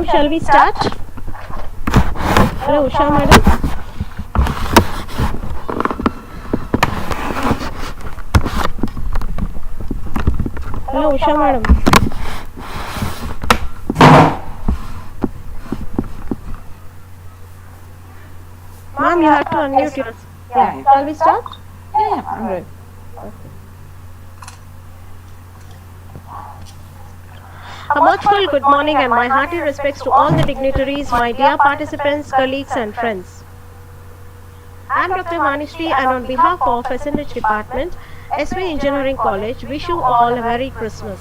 shall we start? Hello, Usha madam. Hello, Usha madam. Ma'am, you have to unmute yours. Yeah. Shall we start? Yeah, I'm ready. A mirthful good morning and my hearty respects to all the dignitaries, my dear participants, colleagues and friends. I am Dr. Manishri and on behalf of SNH Department, SV Engineering College, wish you all a Merry Christmas.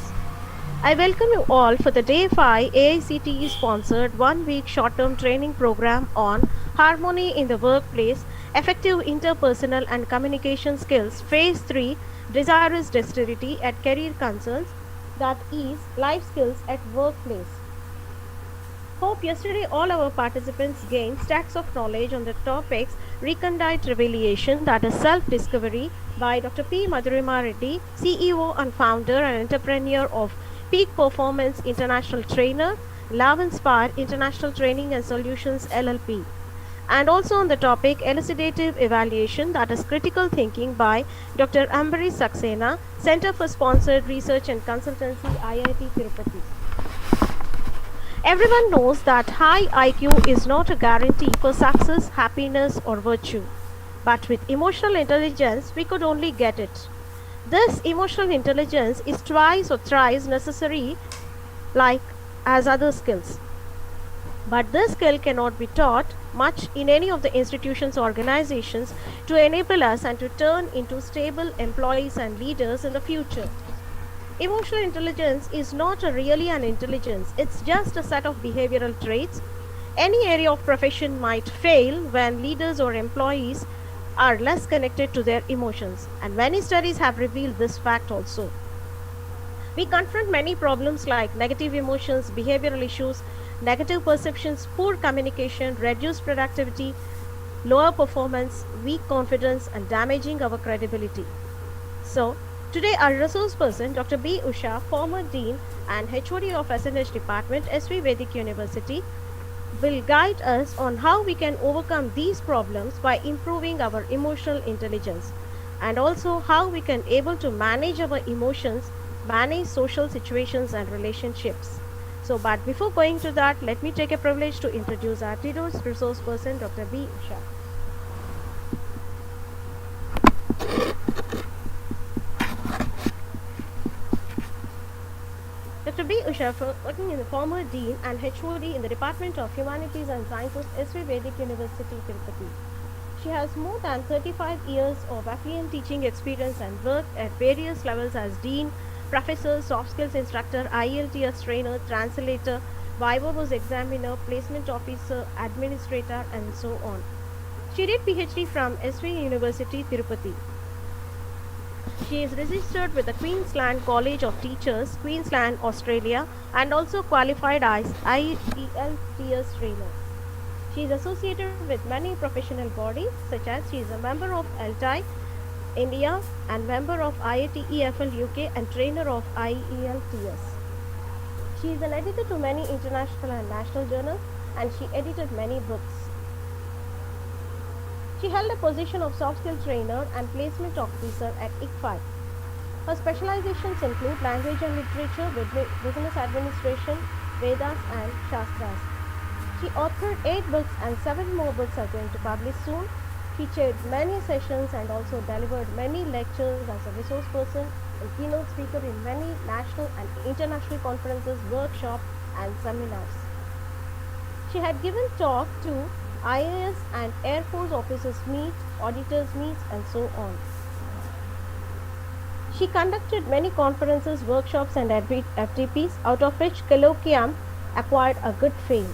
I welcome you all for the Day-5 AICTE sponsored 1-week short-term training program on Harmony in the Workplace, Effective Interpersonal and Communication Skills, Phase 3, Desirous Dexterity at Career Concerns, that is, Life Skills at Workplace. Hope yesterday all our participants gained stacks of knowledge on the topics Recondite Revelation, that is self-discovery, by Dr. P. Madhurima Reddy, CEO and founder and entrepreneur of Peak Performance International Trainer, Love Inspire International Training and Solutions LLP. And also on the topic Elucidative Evaluation, that is critical thinking, by Dr. Ambari Saxena, Center for Sponsored Research and Consultancy, IIT Tirupati. Everyone knows that high IQ is not a guarantee for success, happiness or virtue. But with emotional intelligence, we could only get it. This emotional intelligence is twice or thrice necessary like as other skills. But this skill cannot be taught much in any of the institutions or organizations to enable us and to turn into stable employees and leaders in the future. Emotional intelligence is not really an intelligence, it's just a set of behavioral traits. Any area of profession might fail when leaders or employees are less connected to their emotions, and many studies have revealed this fact also. We confront many problems like negative emotions, behavioral issues, negative perceptions, poor communication, reduced productivity, lower performance, weak confidence, and damaging our credibility. So, today our resource person, Dr. B Usha, former Dean and HOD of SNH Department, SV Vedic University, will guide us on how we can overcome these problems by improving our emotional intelligence, and also how we can able to manage our emotions, manage social situations and relationships. So, but before going to that, let me take a privilege to introduce our TIRUPATI resource person, Dr. B Usha. Dr. B Usha, working in the former Dean and HOD in the Department of Humanities and Sciences, SV Vedic University, Tirupati. She has more than 35 years of affluent teaching experience and worked at various levels as Dean, Professor, Soft Skills Instructor, IELTS Trainer, Translator, Viva Examiner, Placement Officer, Administrator, and so on. She did PhD from SV University, Tirupati. She is registered with the Queensland College of Teachers, Queensland, Australia, and also qualified as IELTS trainer. She is associated with many professional bodies, such as she is a member of LTI India and member of IIT EFL UK and trainer of IELTS. She is an editor to many international and national journals, and she edited many books. She held a position of soft skill trainer and placement officer at Aicte. Her specializations include language and literature, business administration, Vedas and Shastras. She authored 8 books and 7 more books are going to publish soon. She chaired many sessions and also delivered many lectures as a resource person and keynote speaker in many national and international conferences, workshops and seminars. She had given talk to IAS and Air Force officers meet, auditors meets and so on. She conducted many conferences, workshops and FTPs, out of which colloquium acquired a good fame.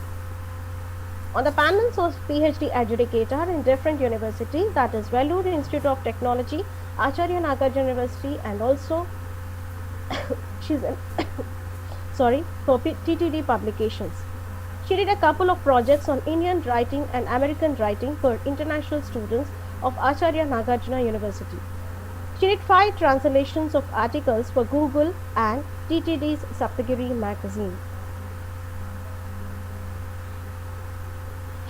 On the panels was PhD adjudicator in different universities, that is Vellore Institute of Technology, Acharya Nagarjuna University, and also she's for TTD publications. She did a couple of projects on Indian writing and American writing for international students of Acharya Nagarjuna University. She did 5 translations of articles for Google and TTD's Saptagiri magazine.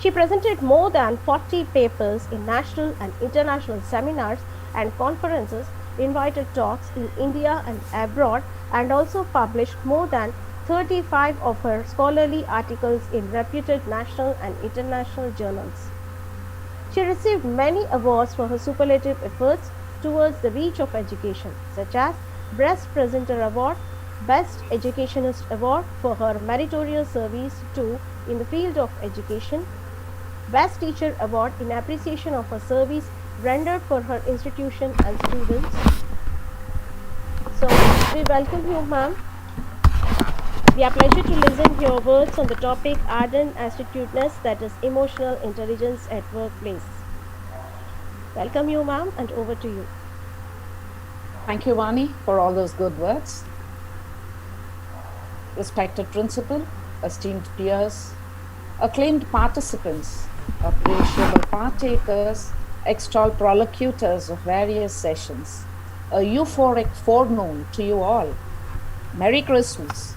She presented more than 40 papers in national and international seminars and conferences, invited talks in India and abroad, and also published more than 35 of her scholarly articles in reputed national and international journals. She received many awards for her superlative efforts towards the reach of education, such as Best Presenter Award, Best Educationist Award for her meritorious service in the field of education, Best Teacher Award in appreciation of her service rendered for her institution and students. So, we welcome you, ma'am. We are pleasure to listen your words on the topic Ardent Astuteness, that is emotional intelligence at workplace. Welcome you, ma'am, and over to you. Thank you, Vani, for all those good words. Respected principal, esteemed peers, acclaimed participants, appreciable partakers, extolled prolocutors of various sessions, a euphoric forenoon to you all. Merry Christmas.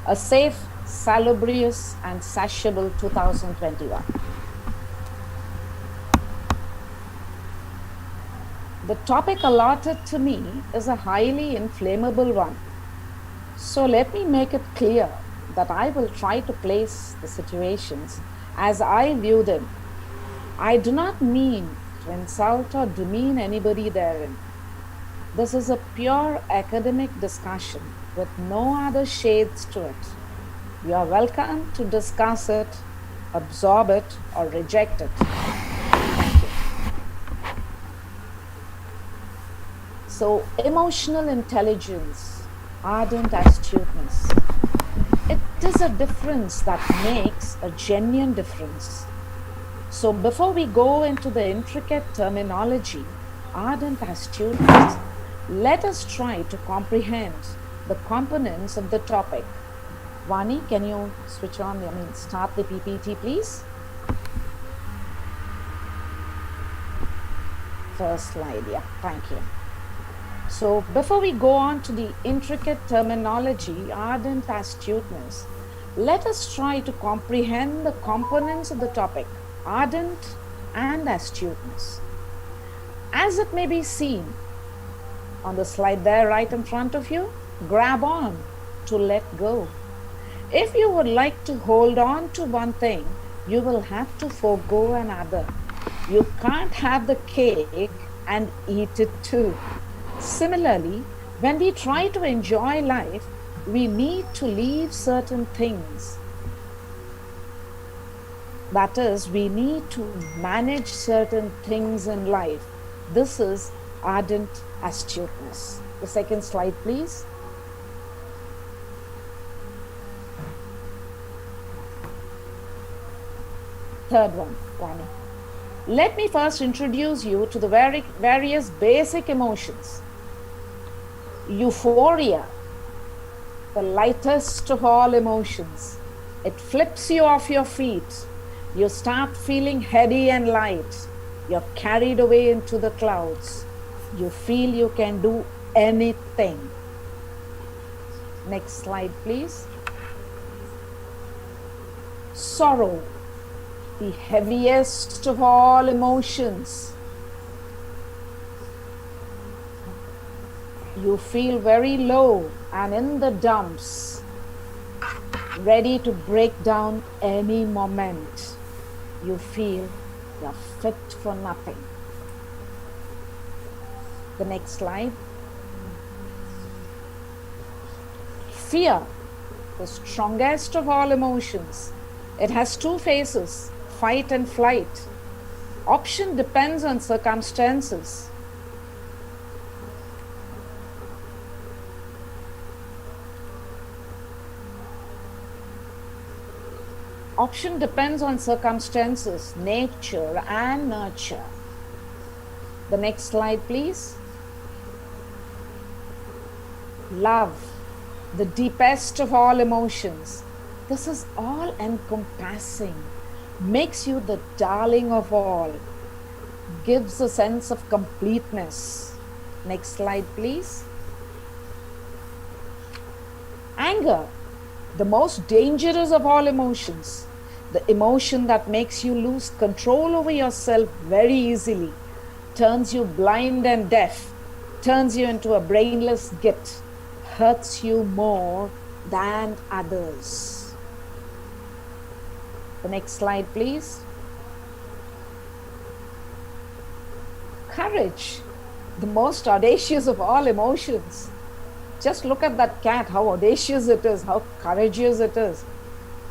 A safe, salubrious, and satiable 2021. The topic allotted to me is a highly inflammable one. So let me make it clear that I will try to place the situations as I view them. I do not mean to insult or demean anybody therein. This is a pure academic discussion with no other shades to it. You are welcome to discuss it, absorb it, or reject it. So, emotional intelligence, ardent astuteness. It is a difference that makes a genuine difference. So, before we go into the intricate terminology, ardent astuteness, let us try to comprehend the components of the topic. Vani, can you start the PPT, please? First slide, yeah, thank you. So before we go on to the intricate terminology, ardent astuteness, let us try to comprehend the components of the topic, ardent and astuteness. As it may be seen on the slide there right in front of you, grab on to let go. If you would like to hold on to one thing, you will have to forego another. You can't have the cake and eat it too. Similarly, when we try to enjoy life, we need to leave certain things. That is, we need to manage certain things in life. This is ardent astuteness. The second slide, please. Third one, Vani. Let me first introduce you to the various basic emotions. Euphoria, the lightest of all emotions. It flips you off your feet. You start feeling heady and light. You're carried away into the clouds. You feel you can do anything. Next slide, please. Sorrow, the heaviest of all emotions. You feel very low and in the dumps, ready to break down any moment. You feel you're fit for nothing. The next slide. Fear, the strongest of all emotions. It has two phases, fight and flight. Option depends on circumstances. Option depends on circumstances, nature and nurture. The next slide, please. Love, the deepest of all emotions. This is all encompassing, makes you the darling of all, gives a sense of completeness. Next slide, please. Anger, the most dangerous of all emotions. The emotion that makes you lose control over yourself very easily, turns you blind and deaf, turns you into a brainless git, hurts you more than others. The next slide, please. Courage, the most audacious of all emotions. Just look at that cat, how audacious it is, how courageous it is,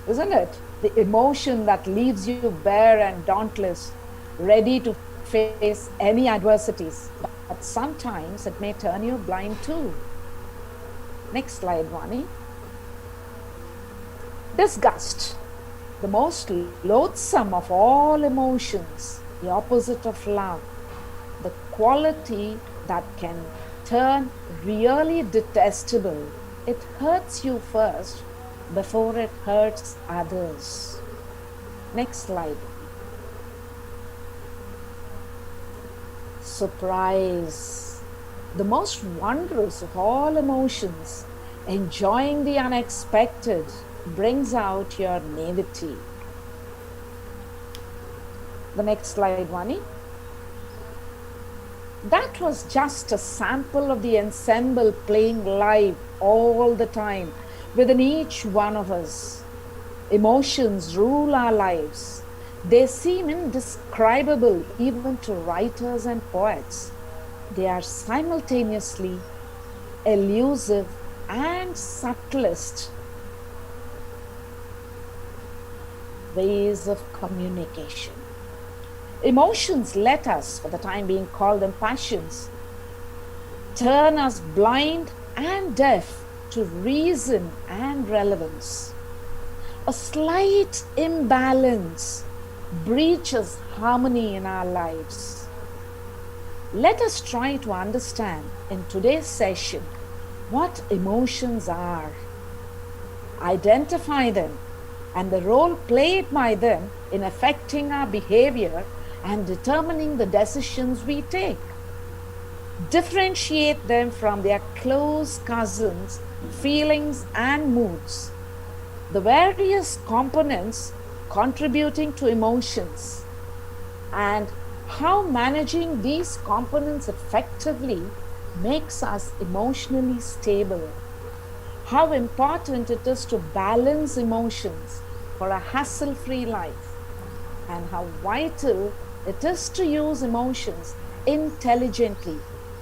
isn't it? The emotion that leaves you bare and dauntless, ready to face any adversities. But sometimes it may turn you blind too. Next slide, Vani. Disgust, the most loathsome of all emotions, the opposite of love, the quality that can turn really detestable. It hurts you first before it hurts others. Next slide. Surprise, the most wondrous of all emotions, enjoying the unexpected, brings out your naivety. The next slide, Vani. That was just a sample of the ensemble playing live all the time within each one of us. Emotions rule our lives. They seem indescribable even to writers and poets. They are simultaneously elusive and subtlest ways of communication. Emotions let us, for the time being, call them passions, turn us blind and deaf to reason and relevance. A slight imbalance breaches harmony in our lives. Let us try to understand in today's session what emotions are, identify them, and the role played by them in affecting our behavior and determining the decisions we take. Differentiate them from their close cousins, feelings and moods. The various components contributing to emotions and how managing these components effectively makes us emotionally stable. How important it is to balance emotions for a hassle-free life, and how vital it is to use emotions intelligently,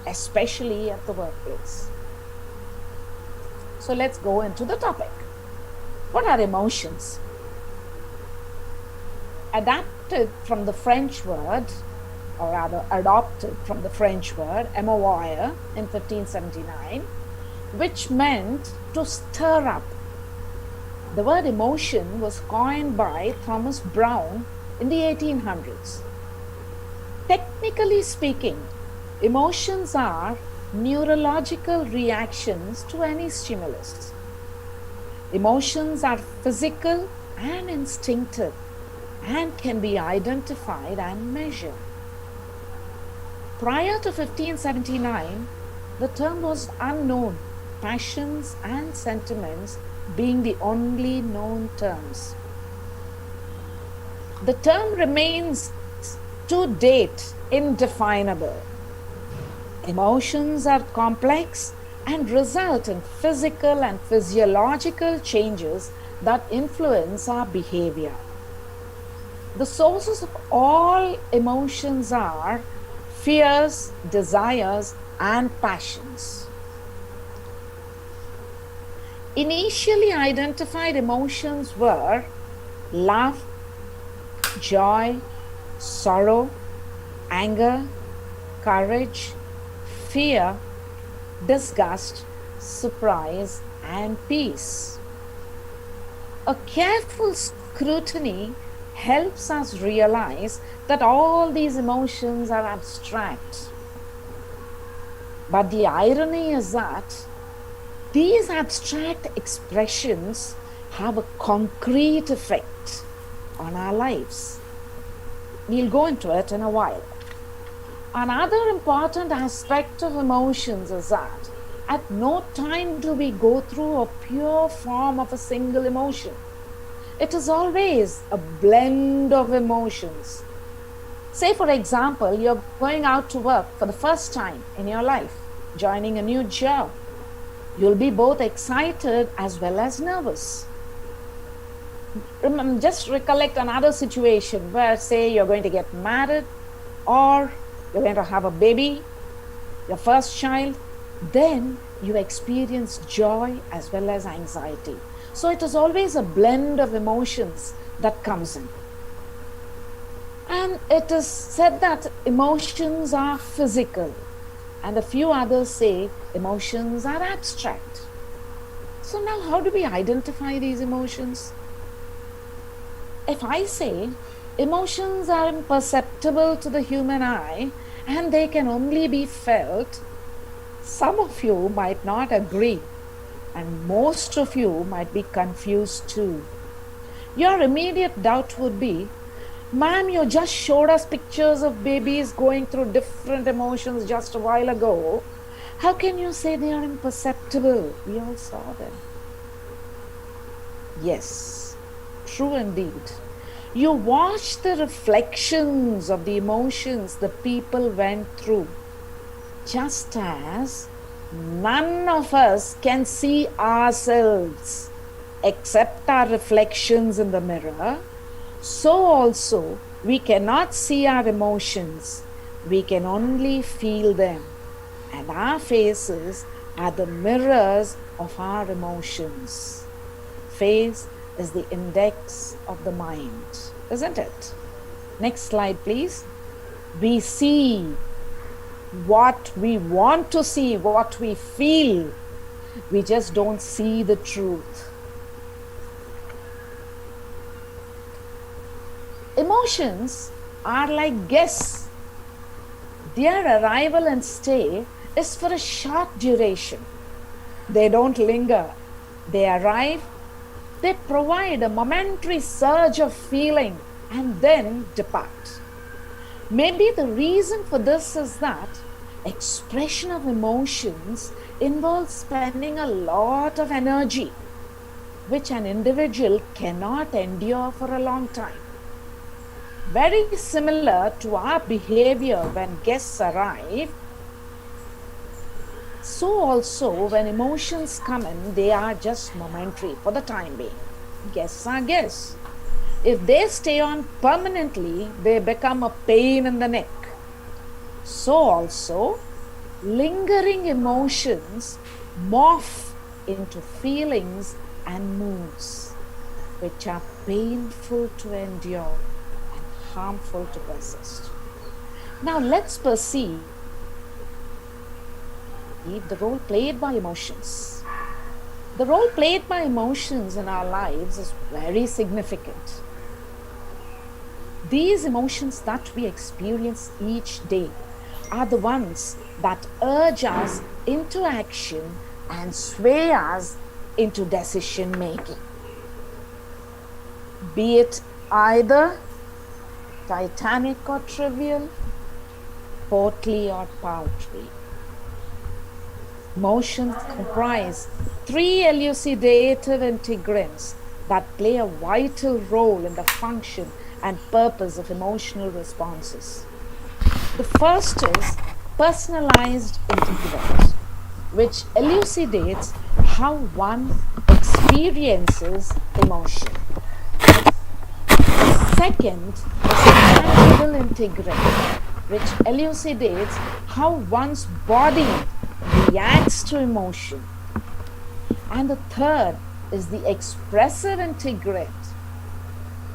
especially at the workplace. So let's go into the topic. What are emotions? Adapted from the French word, or rather adopted from the French word, émouvoir in 1579, which meant to stir up. The word emotion was coined by Thomas Brown in the 1800s. Technically speaking, emotions are neurological reactions to any stimulus. Emotions are physical and instinctive and can be identified and measured. Prior to 1579, the term was unknown, passions and sentiments being the only known terms. The term remains to date indefinable. Emotions are complex and result in physical and physiological changes that influence our behavior. The sources of all emotions are fears, desires, and passions. Initially identified emotions were love, joy, sorrow, anger, courage, fear, disgust, surprise, and peace. A careful scrutiny helps us realize that all these emotions are abstract. But the irony is that these abstract expressions have a concrete effect on our lives. We'll go into it in a while. Another important aspect of emotions is that at no time do we go through a pure form of a single emotion. It is always a blend of emotions. Say, for example, you're going out to work for the first time in your life, joining a new job. You'll be both excited as well as nervous. Just recollect another situation where, say, you're going to get married or you're going to have a baby, your first child. Then you experience joy as well as anxiety. So it is always a blend of emotions that comes in. And it is said that emotions are physical, and a few others say emotions are abstract. So now, how do we identify these emotions? If I say emotions are imperceptible to the human eye and they can only be felt, some of you might not agree, and most of you might be confused too. Your immediate doubt would be, ma'am, you just showed us pictures of babies going through different emotions just a while ago. How can you say they are imperceptible? We all saw them. Yes, true indeed. You watch the reflections of the emotions the people went through. Just as none of us can see ourselves except our reflections in the mirror, so also we cannot see our emotions. We can only feel them. And our faces are the mirrors of our emotions. Face is the index of the mind, isn't it? Next slide, please. We see what we want to see, what we feel. We just don't see the truth. Emotions are like guests. Their arrival and stay is for a short duration. They don't linger. They arrive, they provide a momentary surge of feeling and then depart. Maybe the reason for this is that expression of emotions involves spending a lot of energy, which an individual cannot endure for a long time. Very similar to our behavior when guests arrive, so also when emotions come in, they are just momentary for the time being. Guests are guests. If they stay on permanently, they become a pain in the neck. So also, lingering emotions morph into feelings and moods, which are painful to endure and harmful to persist. Now let's perceive the role played by emotions. The role played by emotions in our lives is very significant. These emotions that we experience each day are the ones that urge us into action and sway us into decision making. Be it either titanic or trivial, portly or paltry. Emotions comprise three elucidative integrants that play a vital role in the function and purpose of emotional responses. The first is personalized integrant, which elucidates how one experiences emotion. The second is tangible integrant, which elucidates how one's body reacts to emotion. And the third is the expressive integrant,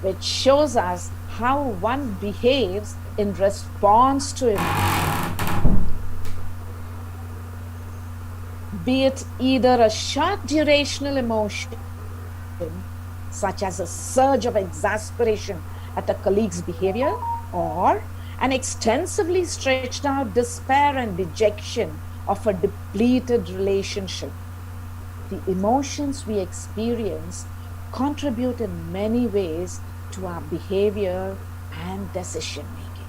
which shows us how one behaves in response to emotion. Be it either a short durational emotion, such as a surge of exasperation at a colleague's behavior, or an extensively stretched out despair and dejection of a depleted relationship. The emotions we experience contribute in many ways to our behavior and decision making.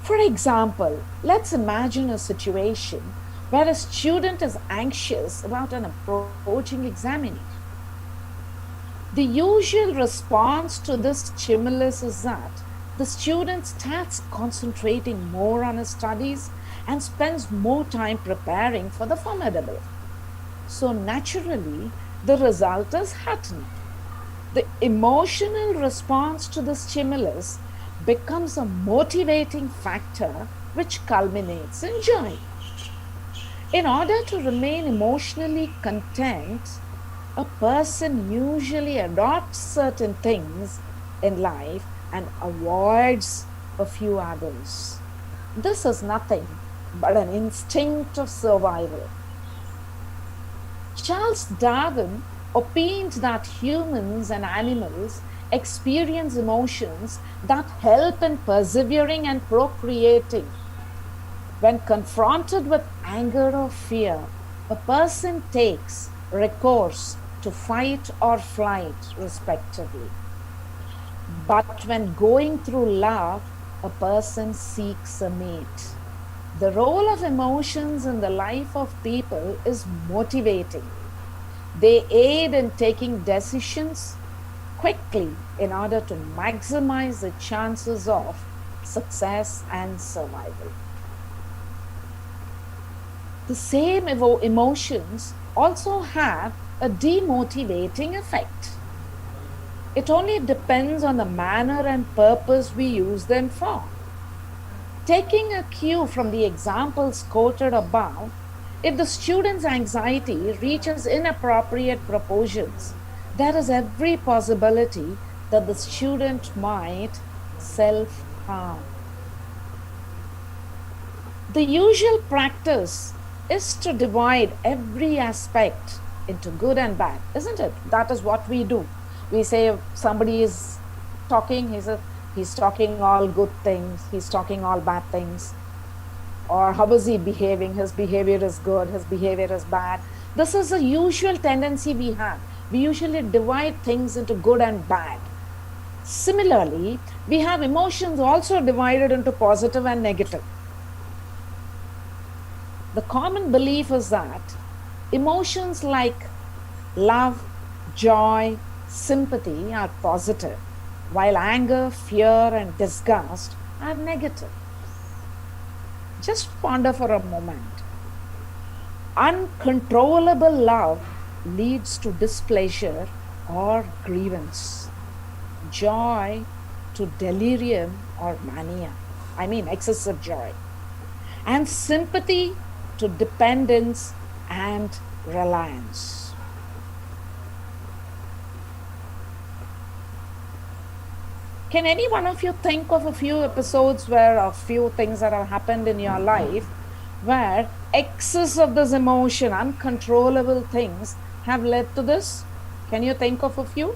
For example, let's imagine a situation where a student is anxious about an approaching examination. The usual response to this stimulus is that the student starts concentrating more on his studies and spends more time preparing for the formidable. So naturally, the result is heartening. The emotional response to the stimulus becomes a motivating factor which culminates in joy. In order to remain emotionally content, a person usually adopts certain things in life and avoids a few others. This is nothing but an instinct of survival. Charles Darwin opined that humans and animals experience emotions that help in persevering and procreating. When confronted with anger or fear, a person takes recourse to fight or flight, respectively. But when going through love, a person seeks a mate. The role of emotions in the life of people is motivating. They aid in taking decisions quickly in order to maximize the chances of success and survival. The same emotions also have a demotivating effect. It only depends on the manner and purpose we use them for. Taking a cue from the examples quoted above, if the student's anxiety reaches inappropriate proportions, there is every possibility that the student might self-harm. The usual practice is to divide every aspect into good and bad, isn't it? That is what we do. We say if somebody is talking, he's talking all good things, he's talking all bad things. Or how is he behaving? His behavior is good, his behavior is bad. This is a usual tendency we have. We usually divide things into good and bad. Similarly, we have emotions also divided into positive and negative. The common belief is that emotions like love, joy, sympathy are positive, while anger, fear, and disgust are negative. Just ponder for a moment. Uncontrollable love leads to displeasure or grievance. Joy to delirium or mania. I mean, excessive joy. And sympathy to dependence and reliance. Can any one of you think of a few episodes where a few things that have happened in your life where excess of this emotion, uncontrollable things have led to this? Can you think of a few?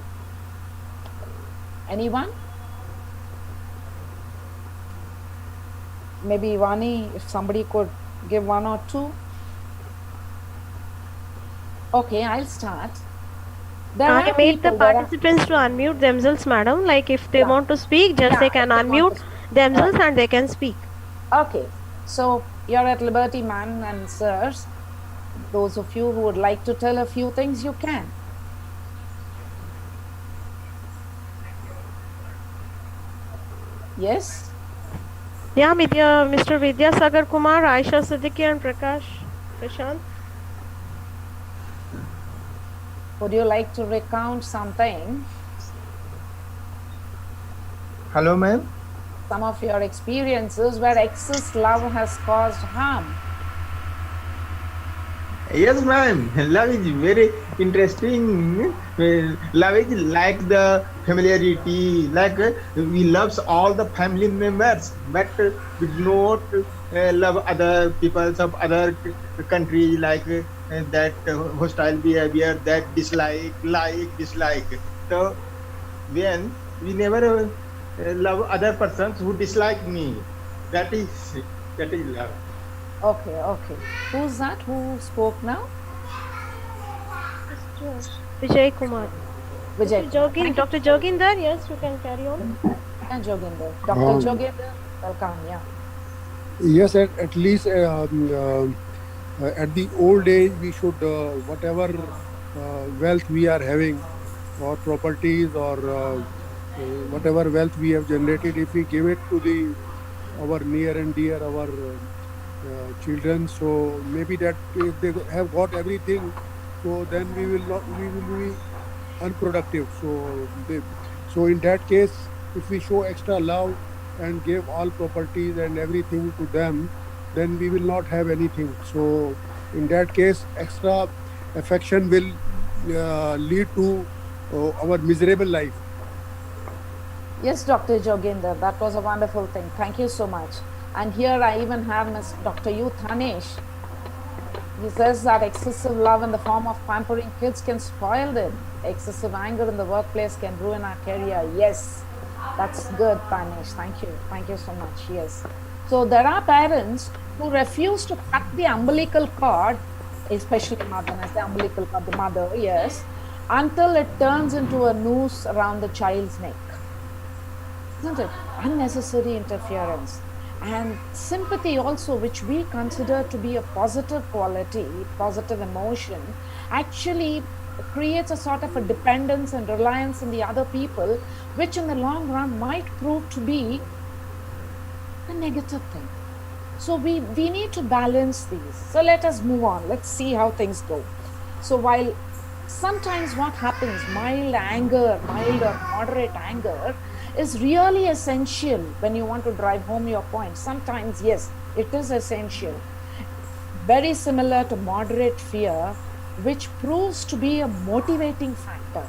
Anyone? Maybe Vani, if somebody could give one or two. Okay, I'll start. I made the participants to unmute themselves, madam. Like if they want to speak, just they can unmute themselves and they can speak. Okay, so you're at liberty, ma'am and sirs. Those of you who would like to tell a few things, you can. Yes? Yeah, Mr. Vidyasagar Kumar, Aisha Siddiqui and Prashant. Would you like to recount something? Hello, ma'am. Some of your experiences where excess love has caused harm. Yes, ma'am. Love is very interesting. Love is like the familiarity, like we love all the family members, but we do not love other peoples of other countries, like that hostile behavior, that dislike. So then we never love other persons who dislike me. That is love. Okay. Who's that? Who spoke now? Vijay Kumar. Vijay. Dr. Joginder, yes, you can carry on. And Joginder. Dr. Joginder, welcome. Yeah. Yes, at least at the old age, we should, whatever wealth we are having, or properties or whatever wealth we have generated, if we give it to the our near and dear, our children, so maybe that if they have got everything, so then we will be unproductive. So in that case, if we show extra love and give all properties and everything to them, then we will not have anything. So in that case, extra affection will lead to our miserable life. Yes, Dr. Joginder, that was a wonderful thing. Thank you so much. And here I even have Ms. Dr. U. Thanesh. He says that excessive love in the form of pampering kids can spoil them. Excessive anger in the workplace can ruin our career. Yes, that's good, Thanesh. Thank you. Thank you so much. Yes. So there are parents who refuse to cut the umbilical cord, especially mother, the umbilical cord, the mother, yes, until it turns into a noose around the child's neck. Isn't it? Unnecessary interference. And sympathy also, which we consider to be a positive quality, positive emotion, actually creates a sort of a dependence and reliance in the other people, which in the long run might prove to be a negative thing. So we need to balance these. So let us move on. Let's see how things go. So while sometimes what happens, mild anger, mild or moderate anger, is really essential when you want to drive home your point. Sometimes, yes, it is essential. Very similar to moderate fear, which proves to be a motivating factor.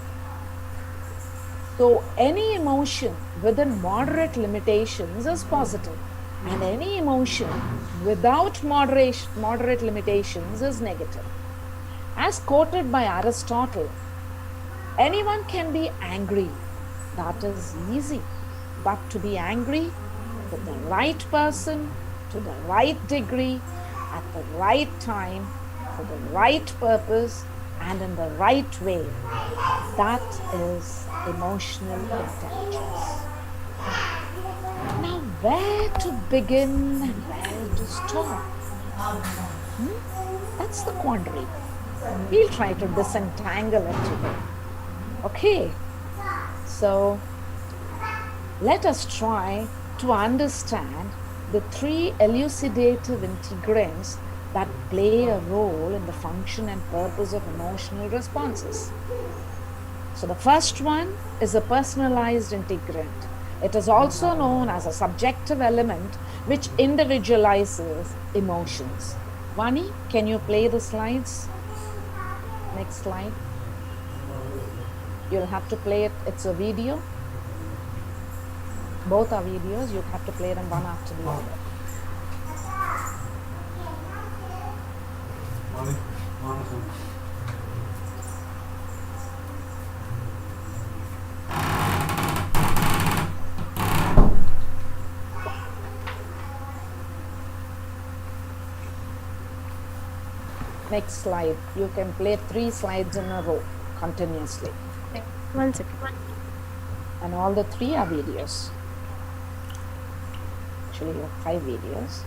So any emotion within moderate limitations is positive, and any emotion without moderate limitations is negative. As quoted by Aristotle, anyone can be angry. That is easy. But to be angry with the right person, to the right degree, at the right time, for the right purpose, and in the right way, that is emotional intelligence. Now, where to begin and where to stop? That's the quandary. We'll try to disentangle it today. Okay. So let us try to understand the three elucidative integrants that play a role in the function and purpose of emotional responses. So the first one is a personalized integrant. It is also known as a subjective element which individualizes emotions. Vani, can you play the slides? Next slide. You'll have to play it. It's a video. Both are videos. You have to play them one after the other. Next slide. You can play 3 slides in a row continuously. 1 second. And all the 3 are videos. Actually, you have 5 videos.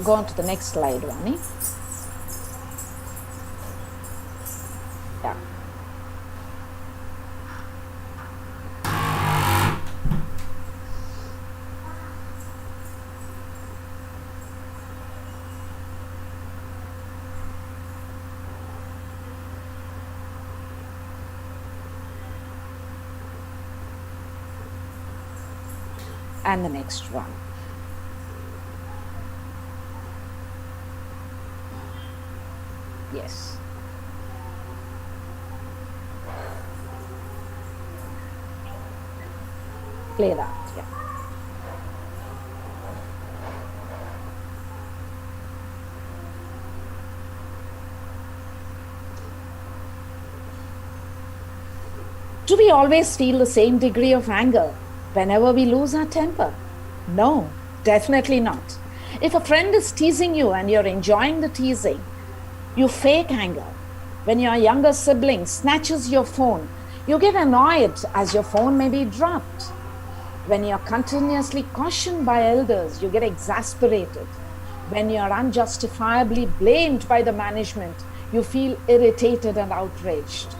Go on to the next slide, Vani. Yeah. And the next one. Yes. Play that, yeah. Do we always feel the same degree of anger? whenever we lose our temper? No, definitely not. If a friend is teasing you and you're enjoying the teasing, you fake anger. When your younger sibling snatches your phone, you get annoyed as your phone may be dropped. When you're continuously cautioned by elders, you get exasperated. When you're unjustifiably blamed by the management, you feel irritated and outraged.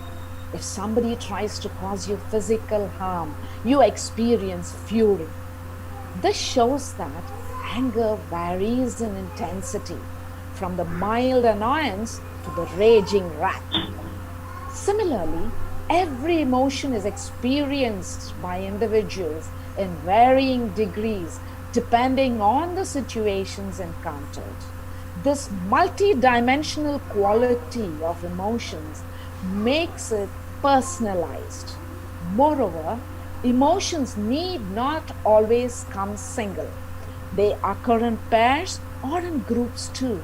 If somebody tries to cause you physical harm, you experience fury. This shows that anger varies in intensity, from the mild annoyance to the raging wrath. Similarly, every emotion is experienced by individuals in varying degrees depending on the situations encountered. This multi-dimensional quality of emotions makes it personalized. Moreover, emotions need not always come single. They occur in pairs or in groups too.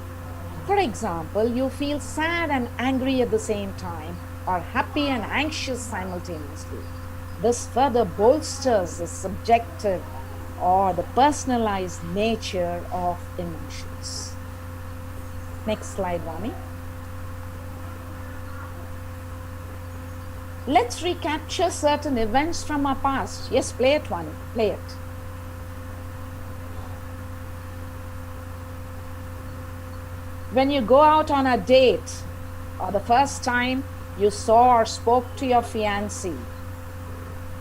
For example, you feel sad and angry at the same time, or happy and anxious simultaneously. This further bolsters the subjective or the personalized nature of emotions. Next slide, Vani. Let's recapture certain events from our past. Yes, play it, Vani. Play it. When you go out on a date, or the first time you saw or spoke to your fiancé,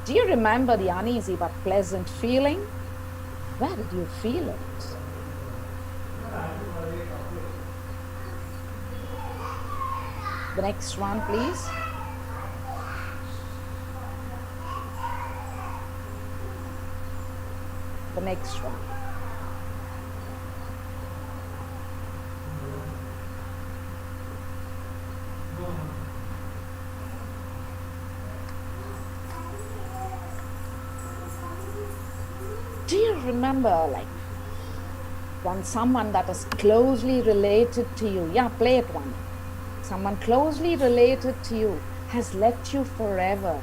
do you remember the uneasy but pleasant feeling? Where did you feel it? The next one, please. The next one. Do you remember, like, when someone that is closely related to you, yeah, play it one. Someone closely related to you has left you forever.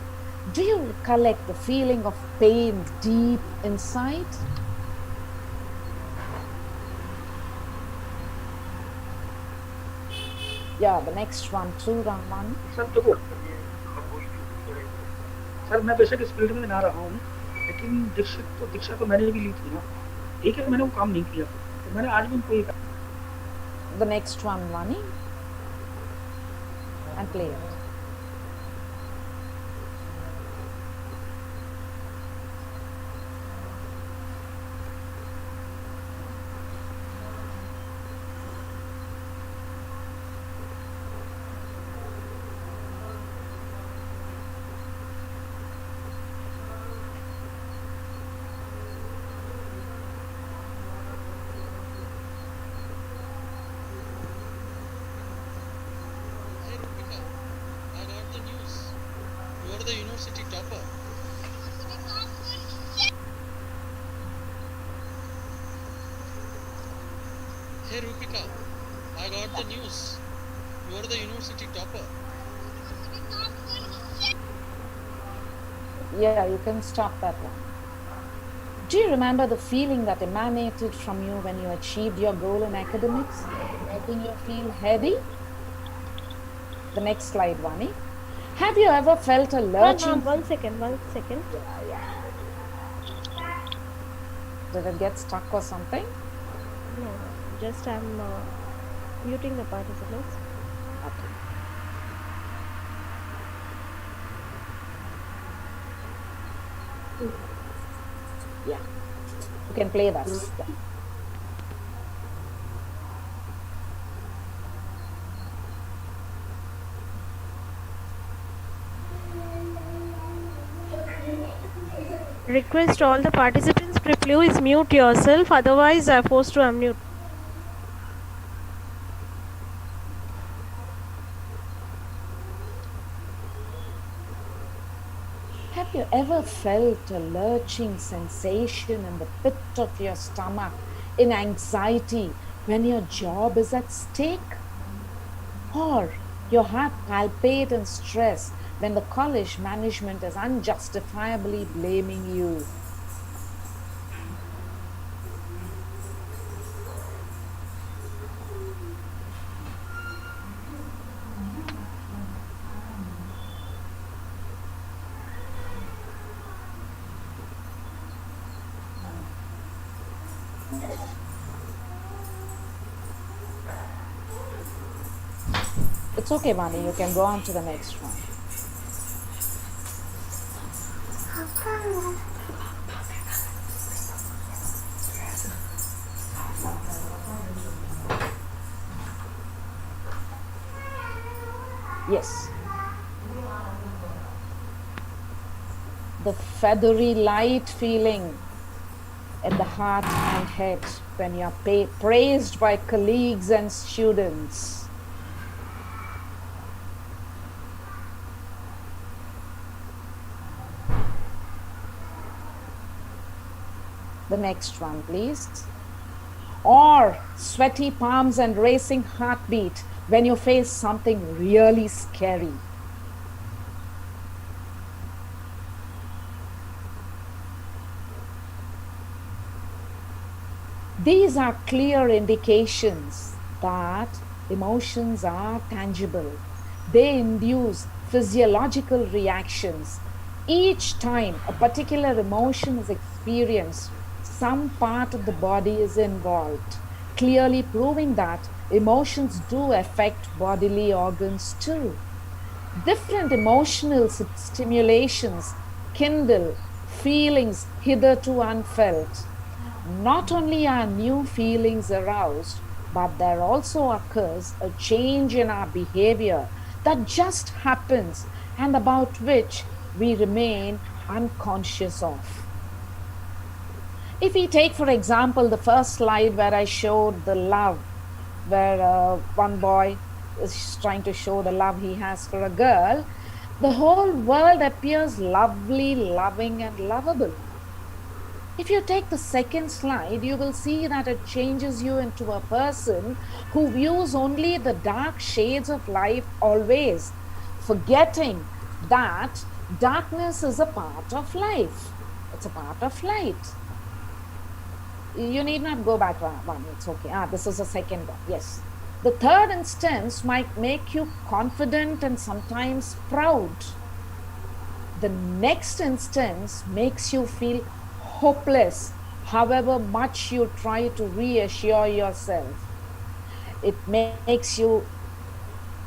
Do you recollect the feeling of pain deep inside? Yeah, the next one too, Rahman. Sir देखो, sir मैं बेशक speed में ना रहा हूँ, लेकिन दीक्षा तो मैंने भी ली थी ना, ठीक है, मैंने वो काम नहीं किया, तो मैंने आज भी उनको ये कहा. The next one, Vani, and play it. The university topper. Hey Rupika, I got the news. You are the university topper. Yeah, you can stop that one. Do you remember the feeling that emanated from you when you achieved your goal in academics, making you feel heady? The next slide, Vani. Have you ever felt a lurching? One second. Yeah. Did it get stuck or something? No, just I'm muting the participants. Okay. Yeah, you can play that. Yeah. Request all the participants to please mute yourself, otherwise I am forced to unmute. Have you ever felt a lurching sensation in the pit of your stomach, in anxiety when your job is at stake? Or your heart palpitates in stress when the college management is unjustifiably blaming you? It's okay, Vani, you can go on to the next one. Yes. The feathery light feeling in the heart and head when you are praised by colleagues and students. The next one, please. Or sweaty palms and racing heartbeat when you face something really scary. These are clear indications that emotions are tangible. They induce physiological reactions. Each time a particular emotion is experienced, some part of the body is involved, clearly proving that emotions do affect bodily organs too. Different emotional stimulations kindle feelings hitherto unfelt. Not only are new feelings aroused, but there also occurs a change in our behavior that just happens and about which we remain unconscious of. If we take, for example, the first slide where I showed the love, where one boy is trying to show the love he has for a girl, the whole world appears lovely, loving, and lovable. If you take the second slide, you will see that it changes you into a person who views only the dark shades of life always, forgetting that darkness is a part of life. It's a part of light. You need not go back one, it's okay. This is the second one, yes. The third instance might make you confident and sometimes proud. The next instance makes you feel hopeless, however much you try to reassure yourself. It makes you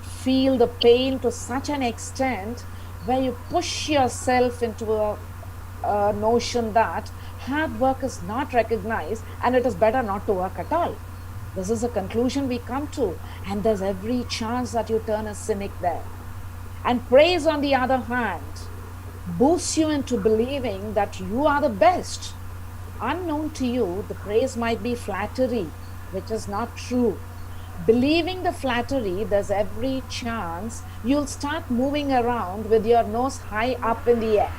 feel the pain to such an extent where you push yourself into a notion that hard work is not recognized and it is better not to work at all. This is a conclusion we come to, and there's every chance that you turn a cynic there. And praise, on the other hand, boosts you into believing that you are the best. Unknown to you, the praise might be flattery, which is not true. Believing the flattery, there's every chance you'll start moving around with your nose high up in the air.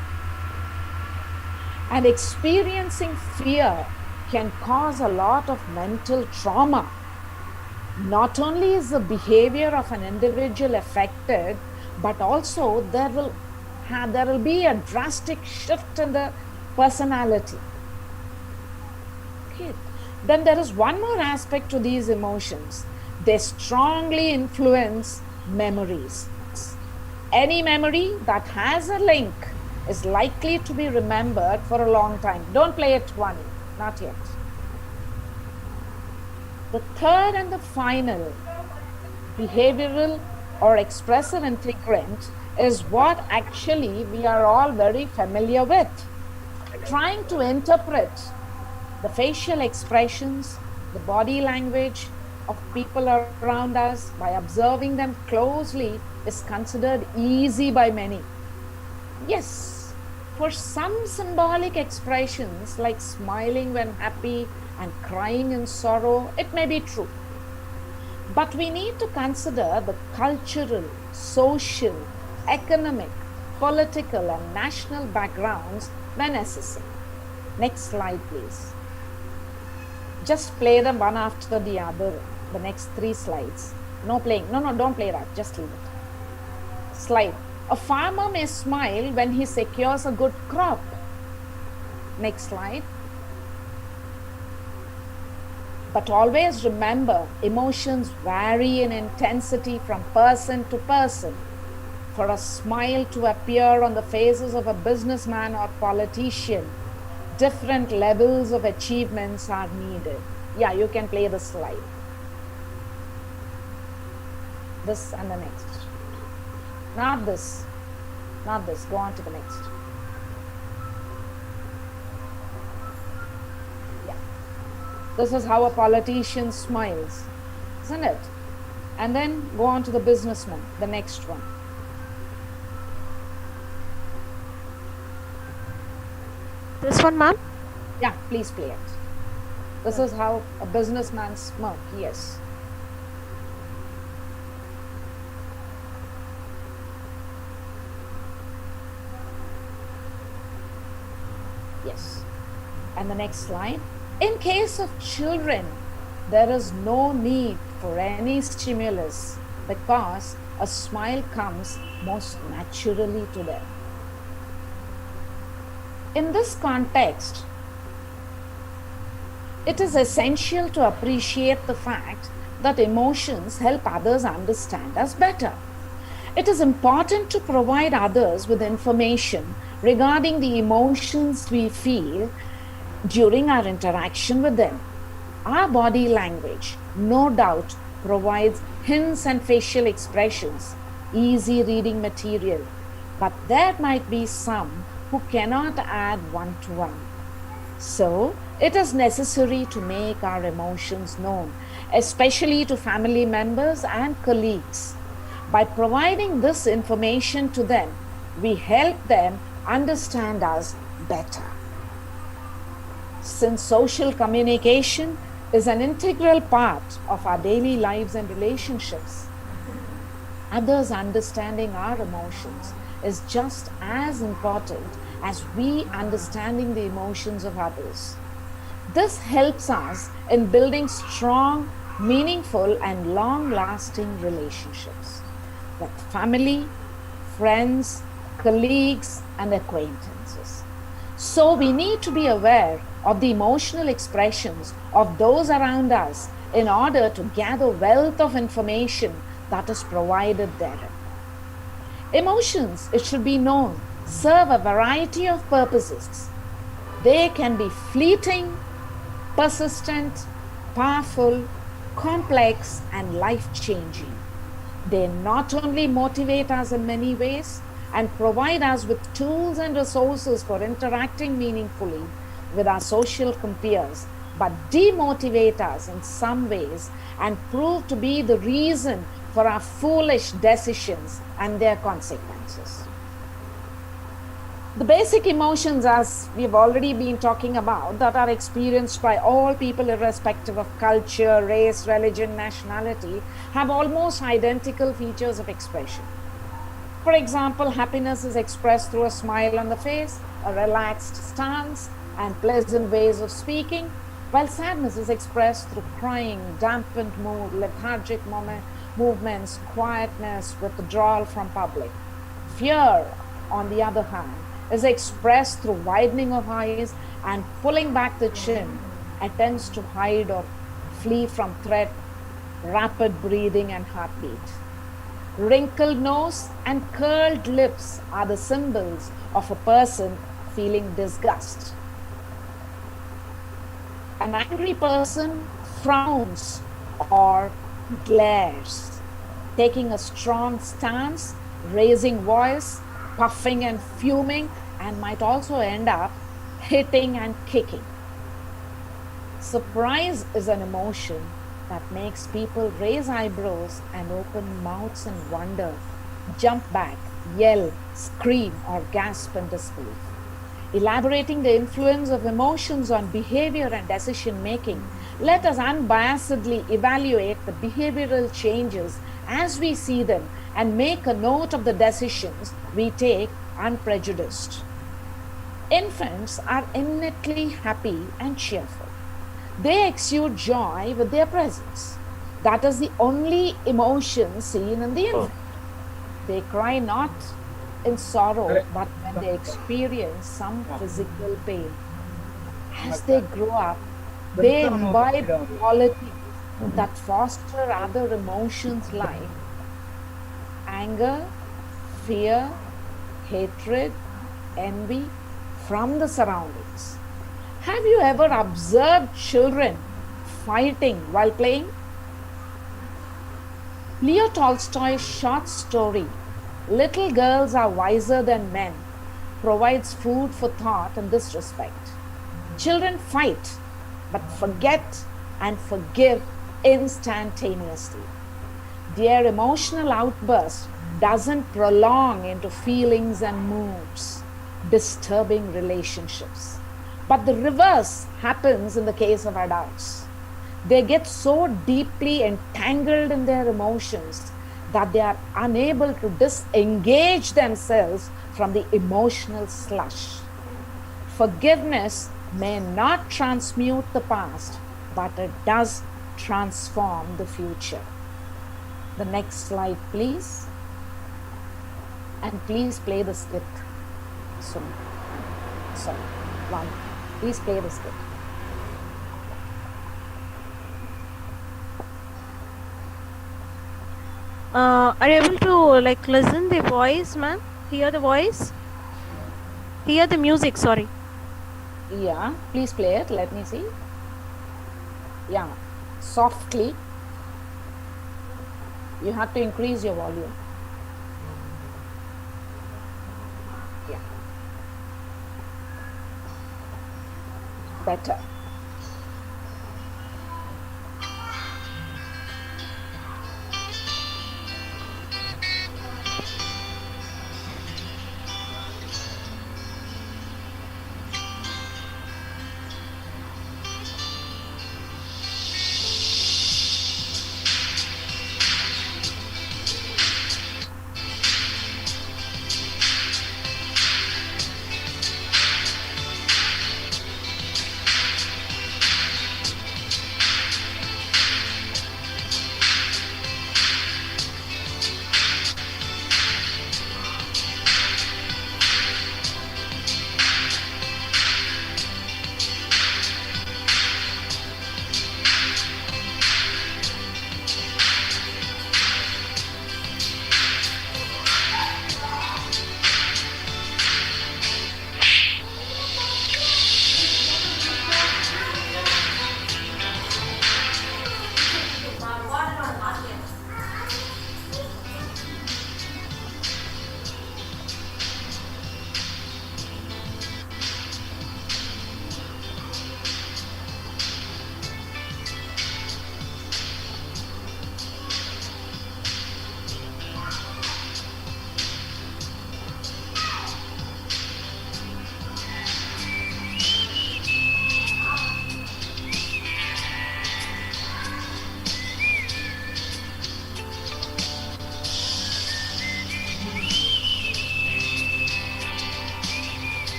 And experiencing fear can cause a lot of mental trauma. Not only is the behavior of an individual affected, but also there will be a drastic shift in the personality. Okay. Then there is one more aspect to these emotions. They strongly influence memories. Any memory that has a link is likely to be remembered for a long time. Don't play it, one, not yet. The third and the final behavioral or expressive integrant is what actually we are all very familiar with. Trying to interpret the facial expressions, the body language of people around us by observing them closely is considered easy by many. Yes, for some symbolic expressions like smiling when happy and crying in sorrow, it may be true. But we need to consider the cultural, social, economic, political, and national backgrounds when assessing. Next slide, please. Just play them one after the other, the next 3 slides. No playing. No, don't play that. Just leave it. Slide. A farmer may smile when he secures a good crop. Next slide. But always remember, emotions vary in intensity from person to person. For a smile to appear on the faces of a businessman or politician, different levels of achievements are needed. Yeah, you can play the slide. This and the next. Not this. Not this. Go on to the next. Yeah. This is how a politician smiles, isn't it? And then go on to the businessman, the next one. This one, ma'am? Yeah, please play it. This is how a businessman smirk, yes. Yes. And the next slide. In case of children, there is no need for any stimulus because a smile comes most naturally to them. In this context, it is essential to appreciate the fact that emotions help others understand us better. It is important to provide others with information regarding the emotions we feel during our interaction with them. Our body language, no doubt, provides hints and facial expressions, easy reading material, but there might be some who cannot add one to one. So, it is necessary to make our emotions known, especially to family members and colleagues. By providing this information to them, we help them understand us better. Since social communication is an integral part of our daily lives and relationships, others understanding our emotions is just as important as we understanding the emotions of others. This helps us in building strong, meaningful, and long-lasting relationships with family, friends, colleagues, and acquaintances. So we need to be aware of the emotional expressions of those around us in order to gather wealth of information that is provided therein. Emotions, it should be known, serve a variety of purposes. They can be fleeting, persistent, powerful, complex, and life-changing. They not only motivate us in many ways and provide us with tools and resources for interacting meaningfully with our social compeers, but demotivate us in some ways and prove to be the reason for our foolish decisions and their consequences. The basic emotions, as we've already been talking about, that are experienced by all people irrespective of culture, race, religion, nationality, have almost identical features of expression. For example, happiness is expressed through a smile on the face, a relaxed stance, and pleasant ways of speaking, while sadness is expressed through crying, dampened mood, lethargic movements, quietness, withdrawal from public. Fear, on the other hand, is expressed through widening of eyes and pulling back the chin, attempts to hide or flee from threat, rapid breathing and heartbeat. Wrinkled nose and curled lips are the symbols of a person feeling disgust. An angry person frowns or glares, taking a strong stance, raising voice, puffing and fuming, and might also end up hitting and kicking. Surprise is an emotion that makes people raise eyebrows and open mouths in wonder, jump back, yell, scream, or gasp in disbelief. Elaborating the influence of emotions on behavior and decision making, let us unbiasedly evaluate the behavioral changes as we see them and make a note of the decisions we take unprejudiced. Infants are innately happy and cheerful. They exude joy with their presence. That is the only emotion seen in the infant. They cry not in sorrow, but when they experience some physical pain. As they grow up, they imbibe qualities that foster other emotions like anger, fear, hatred, envy from the surroundings. Have you ever observed children fighting while playing? Leo Tolstoy's short story, Little Girls Are Wiser Than Men, provides food for thought in this respect. Children fight, but forget and forgive instantaneously. Their emotional outburst doesn't prolong into feelings and moods, disturbing relationships. But the reverse happens in the case of adults. They get so deeply entangled in their emotions that they are unable to disengage themselves from the emotional slush. Forgiveness may not transmute the past, but it does transform the future. The next slide, please. And please play the skit soon. Sorry, one. Please play the skit. Are you able to like listen the voice, man? Hear the voice? Hear the music, sorry. Yeah, please play it. Let me see. Yeah, softly. You have to increase your volume. Yeah. Better.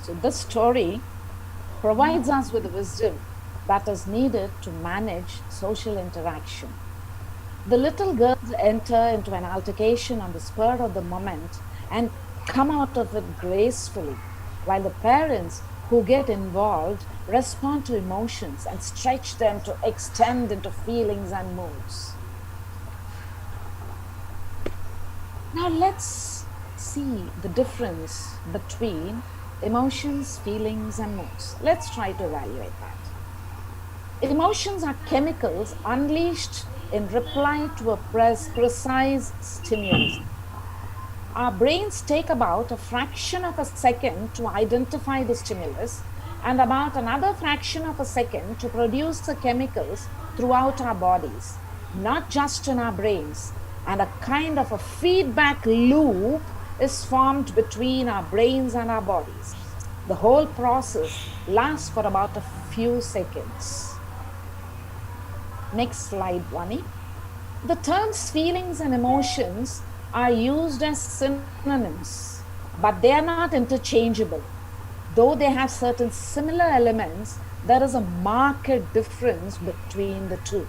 So this story provides us with wisdom that is needed to manage social interaction. The little girls enter into an altercation on the spur of the moment and come out of it gracefully, while the parents who get involved respond to emotions and stretch them to extend into feelings and moods. Now let's see the difference between emotions, feelings, and moods. Let's try to evaluate that. Emotions are chemicals unleashed in reply to a precise stimulus. Our brains take about a fraction of a second to identify the stimulus and about another fraction of a second to produce the chemicals throughout our bodies, not just in our brains. And a kind of a feedback loop is formed between our brains and our bodies. The whole process lasts for about a few seconds. Next slide, Vani. The terms feelings and emotions are used as synonyms, but they are not interchangeable. Though they have certain similar elements, there is a marked difference between the two.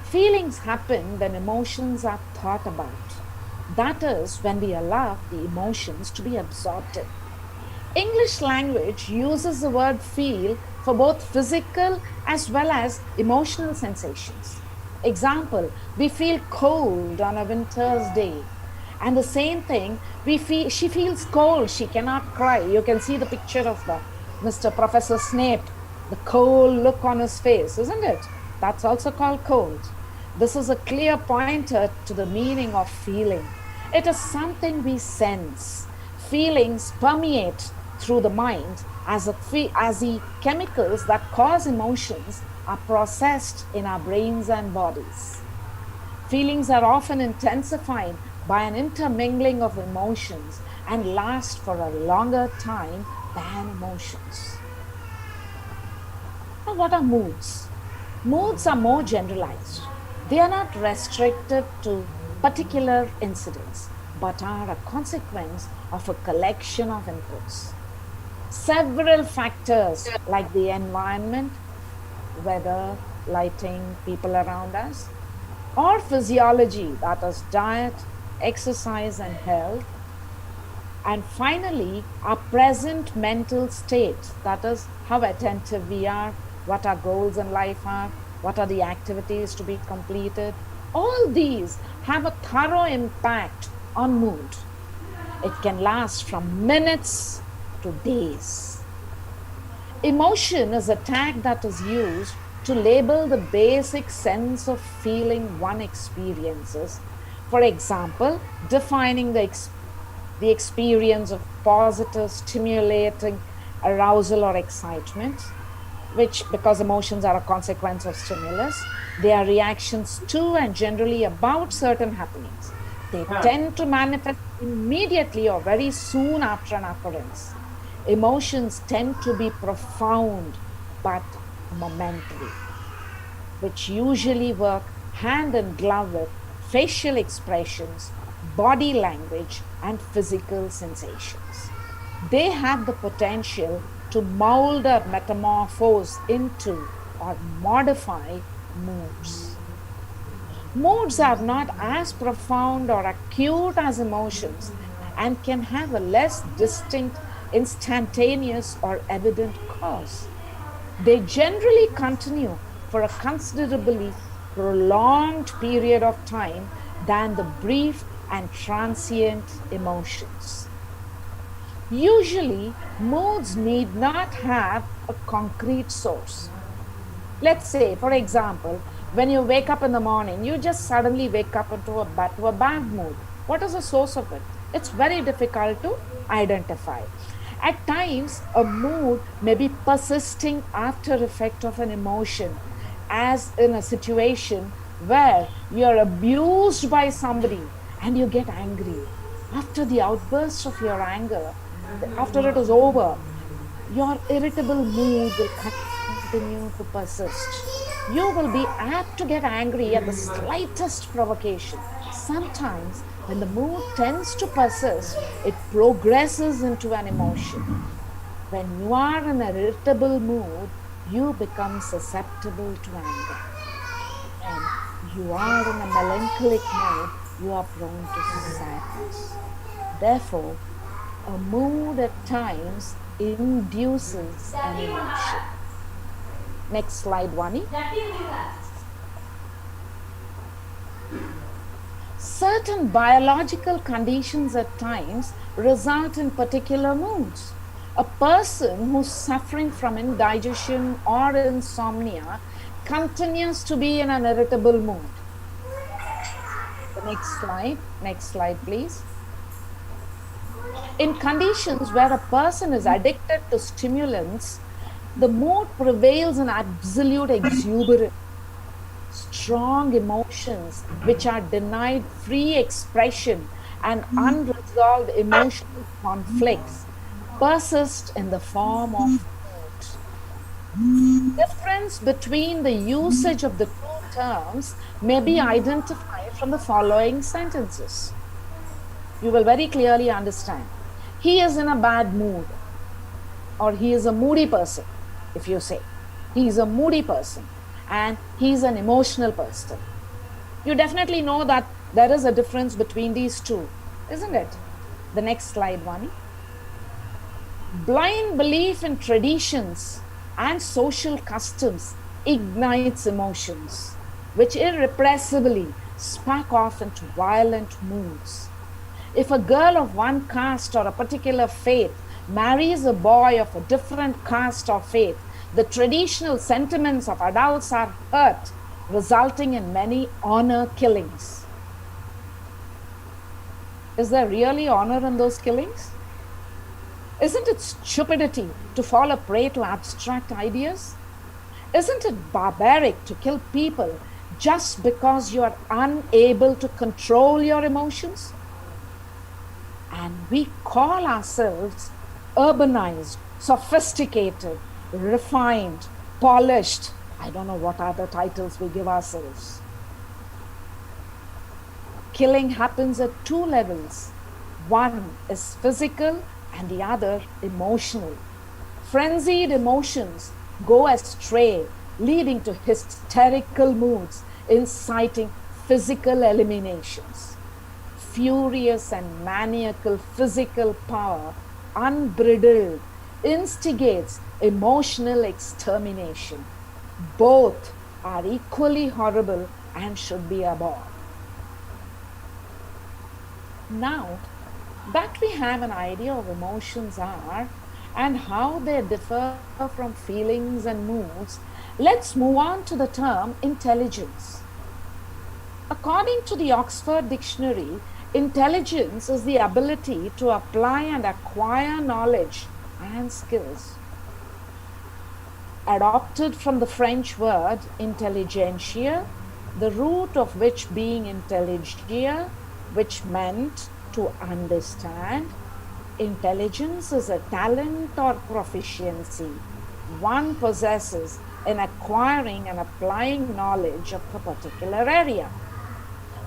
Feelings happen when emotions are thought about. That is, when we allow the emotions to be absorbed in. English language uses the word feel for both physical as well as emotional sensations. Example, we feel cold on a winter's day. And the same thing, she feels cold, she cannot cry. You can see the picture of the Mr. Professor Snape, the cold look on his face, isn't it? That's also called cold. This is a clear pointer to the meaning of feeling. It is something we sense. Feelings permeate through the mind as the chemicals that cause emotions are processed in our brains and bodies. Feelings are often intensified by an intermingling of emotions and last for a longer time than emotions. Now, what are moods? Moods are more generalized. They are not restricted to particular incidents, but are a consequence of a collection of inputs. Several factors like the environment, weather, lighting, people around us, or physiology, that is diet, exercise, and health. And finally, our present mental state, that is how attentive we are, what our goals in life are, what are the activities to be completed. All these have a thorough impact on mood. It can last from minutes to days. Emotion is a tag that is used to label the basic sense of feeling one experiences. For example, defining the experience of positive, stimulating arousal or excitement, which, because emotions are a consequence of stimulus, they are reactions to and generally about certain happenings. They tend to manifest immediately or very soon after an occurrence. Emotions tend to be profound but momentary, which usually work hand in glove with facial expressions, body language, and physical sensations. They have the potential to mold or metamorphose into or modify moods. Moods are not as profound or acute as emotions and can have a less distinct, instantaneous, or evident cause. They generally continue for a considerably prolonged period of time than the brief and transient emotions. Usually, moods need not have a concrete source. Let's say, for example, when you wake up in the morning, you just suddenly wake up into a bad mood. What is the source of it? It's very difficult to identify. At times, a mood may be persisting after effect of an emotion, as in a situation where you are abused by somebody and you get angry. After the outburst of your anger, after it is over, your irritable mood will continue to persist. You will be apt to get angry at the slightest provocation. Sometimes, when the mood tends to persist, it progresses into an emotion. When you are in an irritable mood, you become susceptible to anger. When you are in a melancholic mood, you are prone to sadness. Therefore, a mood at times induces an emotion. Next slide, Vani. Certain biological conditions at times result in particular moods. A person who's suffering from indigestion or insomnia continues to be in an irritable mood. The next slide, please. In conditions where a person is addicted to stimulants The mood prevails in absolute exuberance, strong emotions which are denied free expression, and unresolved emotional conflicts persist in the form of mood. Difference between the usage of the two terms may be identified from the following sentences. You will very clearly understand. He is in a bad mood, or he is a moody person, if you say. He is a moody person and he is an emotional person. You definitely know that there is a difference between these two, isn't it? The next slide, Vani. Blind belief in traditions and social customs ignites emotions, which irrepressibly spark off into violent moods. If a girl of one caste or a particular faith marries a boy of a different caste or faith, the traditional sentiments of adults are hurt, resulting in many honor killings. Is there really honor in those killings? Isn't it stupidity to fall a prey to abstract ideas? Isn't it barbaric to kill people just because you are unable to control your emotions? And we call ourselves urbanized, sophisticated, refined, polished. I don't know what other titles we give ourselves. Killing happens at two levels. One is physical and the other emotional. Frenzied emotions go astray, leading to hysterical moods, inciting physical eliminations. Furious and maniacal physical power, unbridled, instigates emotional extermination. Both are equally horrible and should be abhorred. Now that we have an idea of emotions are and how they differ from feelings and moods, let's move on to the term intelligence. According to the Oxford Dictionary, intelligence is the ability to apply and acquire knowledge and skills. Adopted from the French word intelligentsia, the root of which being intelligia, which meant to understand. Intelligence is a talent or proficiency one possesses in acquiring and applying knowledge of a particular area.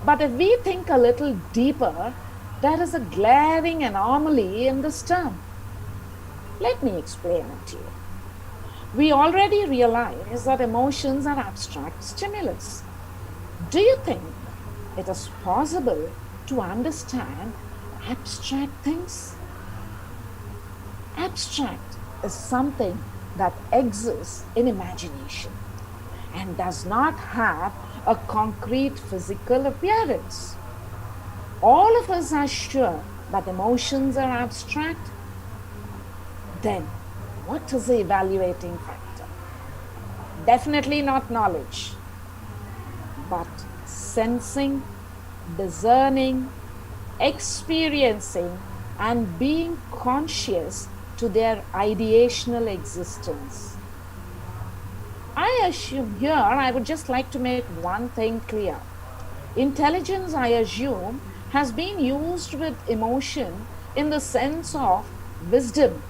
But if we think a little deeper, there is a glaring anomaly in this term. Let me explain it to you. We already realize that emotions are abstract stimulus. Do you think it is possible to understand abstract things? Abstract is something that exists in imagination and does not have a concrete physical appearance. All of us are sure that emotions are abstract. Then, what is the evaluating factor? Definitely not knowledge, but sensing, discerning, experiencing, and being conscious to their ideational existence. I assume here, I would just like to make one thing clear. Intelligence, I assume, has been used with emotion in the sense of wisdom.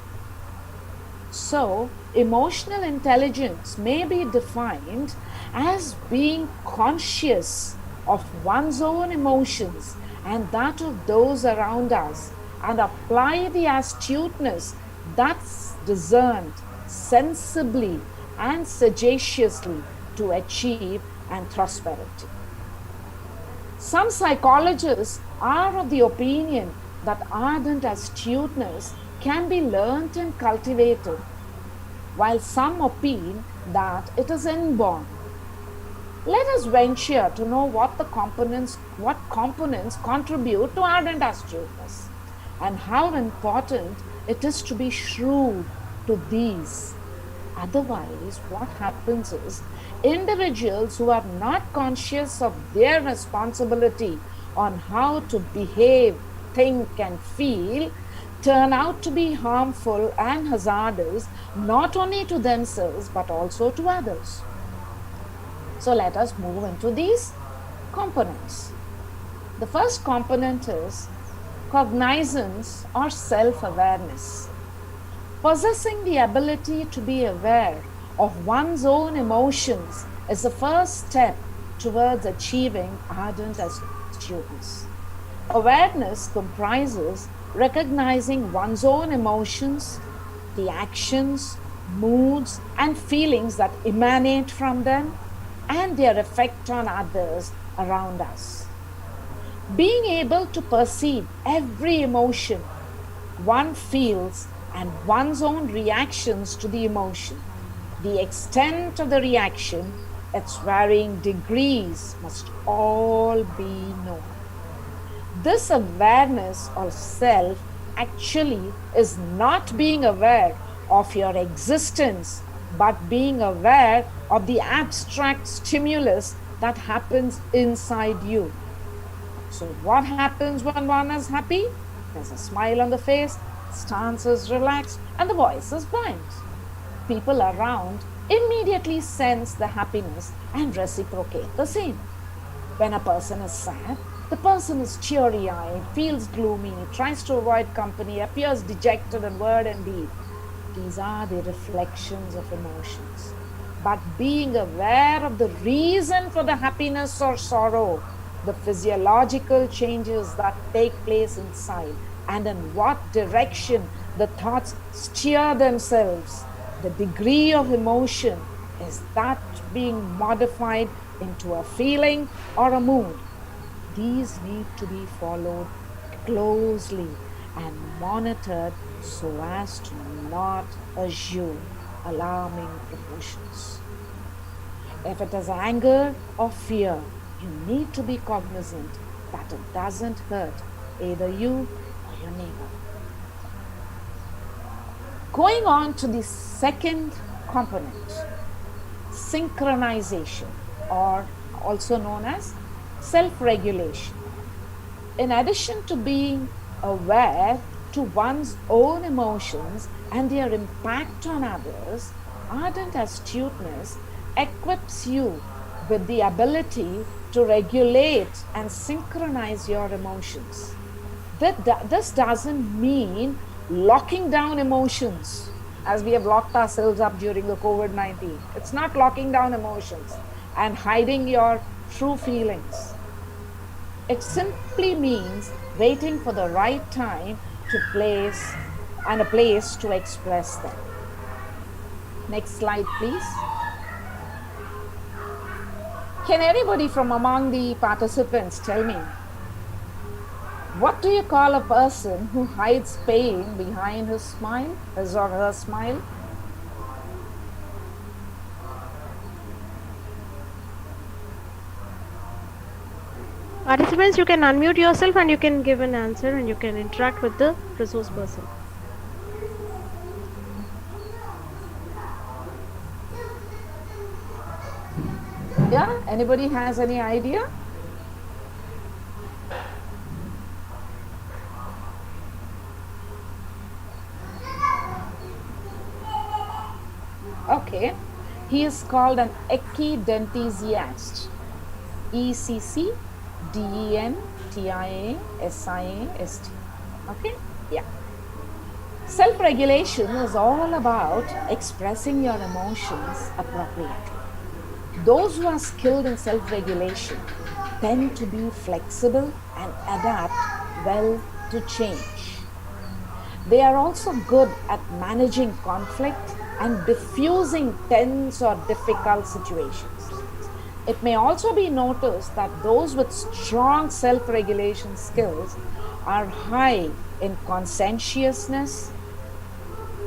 So, emotional intelligence may be defined as being conscious of one's own emotions and that of those around us, and apply the astuteness that's discerned sensibly and sagaciously to achieve and prosperity. Some psychologists are of the opinion that ardent astuteness can be learnt and cultivated, while some opine that it is inborn. Let us venture to know what components contribute to ardent astuteness and how important it is to be shrewd to these. Otherwise, what happens is individuals who are not conscious of their responsibility on how to behave, think, and feel turn out to be harmful and hazardous not only to themselves but also to others. So let us move into these components. The first component is cognizance or self-awareness. Possessing the ability to be aware of one's own emotions is the first step towards achieving ardent astuteness. Awareness comprises recognizing one's own emotions, the actions, moods, and feelings that emanate from them, and their effect on others around us. Being able to perceive every emotion one feels and one's own reactions to the emotion, the extent of the reaction, its varying degrees must all be known. This awareness of self actually is not being aware of your existence, but being aware of the abstract stimulus that happens inside you. So what happens when one is happy? There's a smile on the face, stance is relaxed, and the voice is buoyant. People around immediately sense the happiness and reciprocate the same. When a person is sad, the person is teary-eyed, feels gloomy, tries to avoid company, appears dejected in word and deed. These are the reflections of emotions. But being aware of the reason for the happiness or sorrow, the physiological changes that take place inside, and in what direction the thoughts steer themselves, the degree of emotion, is that being modified into a feeling or a mood? These need to be followed closely and monitored so as to not assume alarming proportions. If it is anger or fear, you need to be cognizant that it doesn't hurt either you or your neighbor. Going on to the second component, synchronization, or also known as self-regulation. In addition to being aware to one's own emotions and their impact on others, ardent astuteness equips you with the ability to regulate and synchronize your emotions. This doesn't mean locking down emotions as we have locked ourselves up during the COVID-19. It's not locking down emotions and hiding your true feelings. It simply means waiting for the right time to place and a place to express them. Next slide, please. Can anybody from among the participants tell me, what do you call a person who hides pain behind his smile, his or her smile? Participants, you can unmute yourself and you can give an answer and you can interact with the resource person. Yeah, anybody has any idea? Okay, he is called an eccdentisiast. ECCDENTIASIAST. Okay, yeah. Self-regulation is all about expressing your emotions appropriately. Those who are skilled in self-regulation tend to be flexible and adapt well to change. They are also good at managing conflict and diffusing tense or difficult situations. It may also be noticed that those with strong self-regulation skills are high in conscientiousness.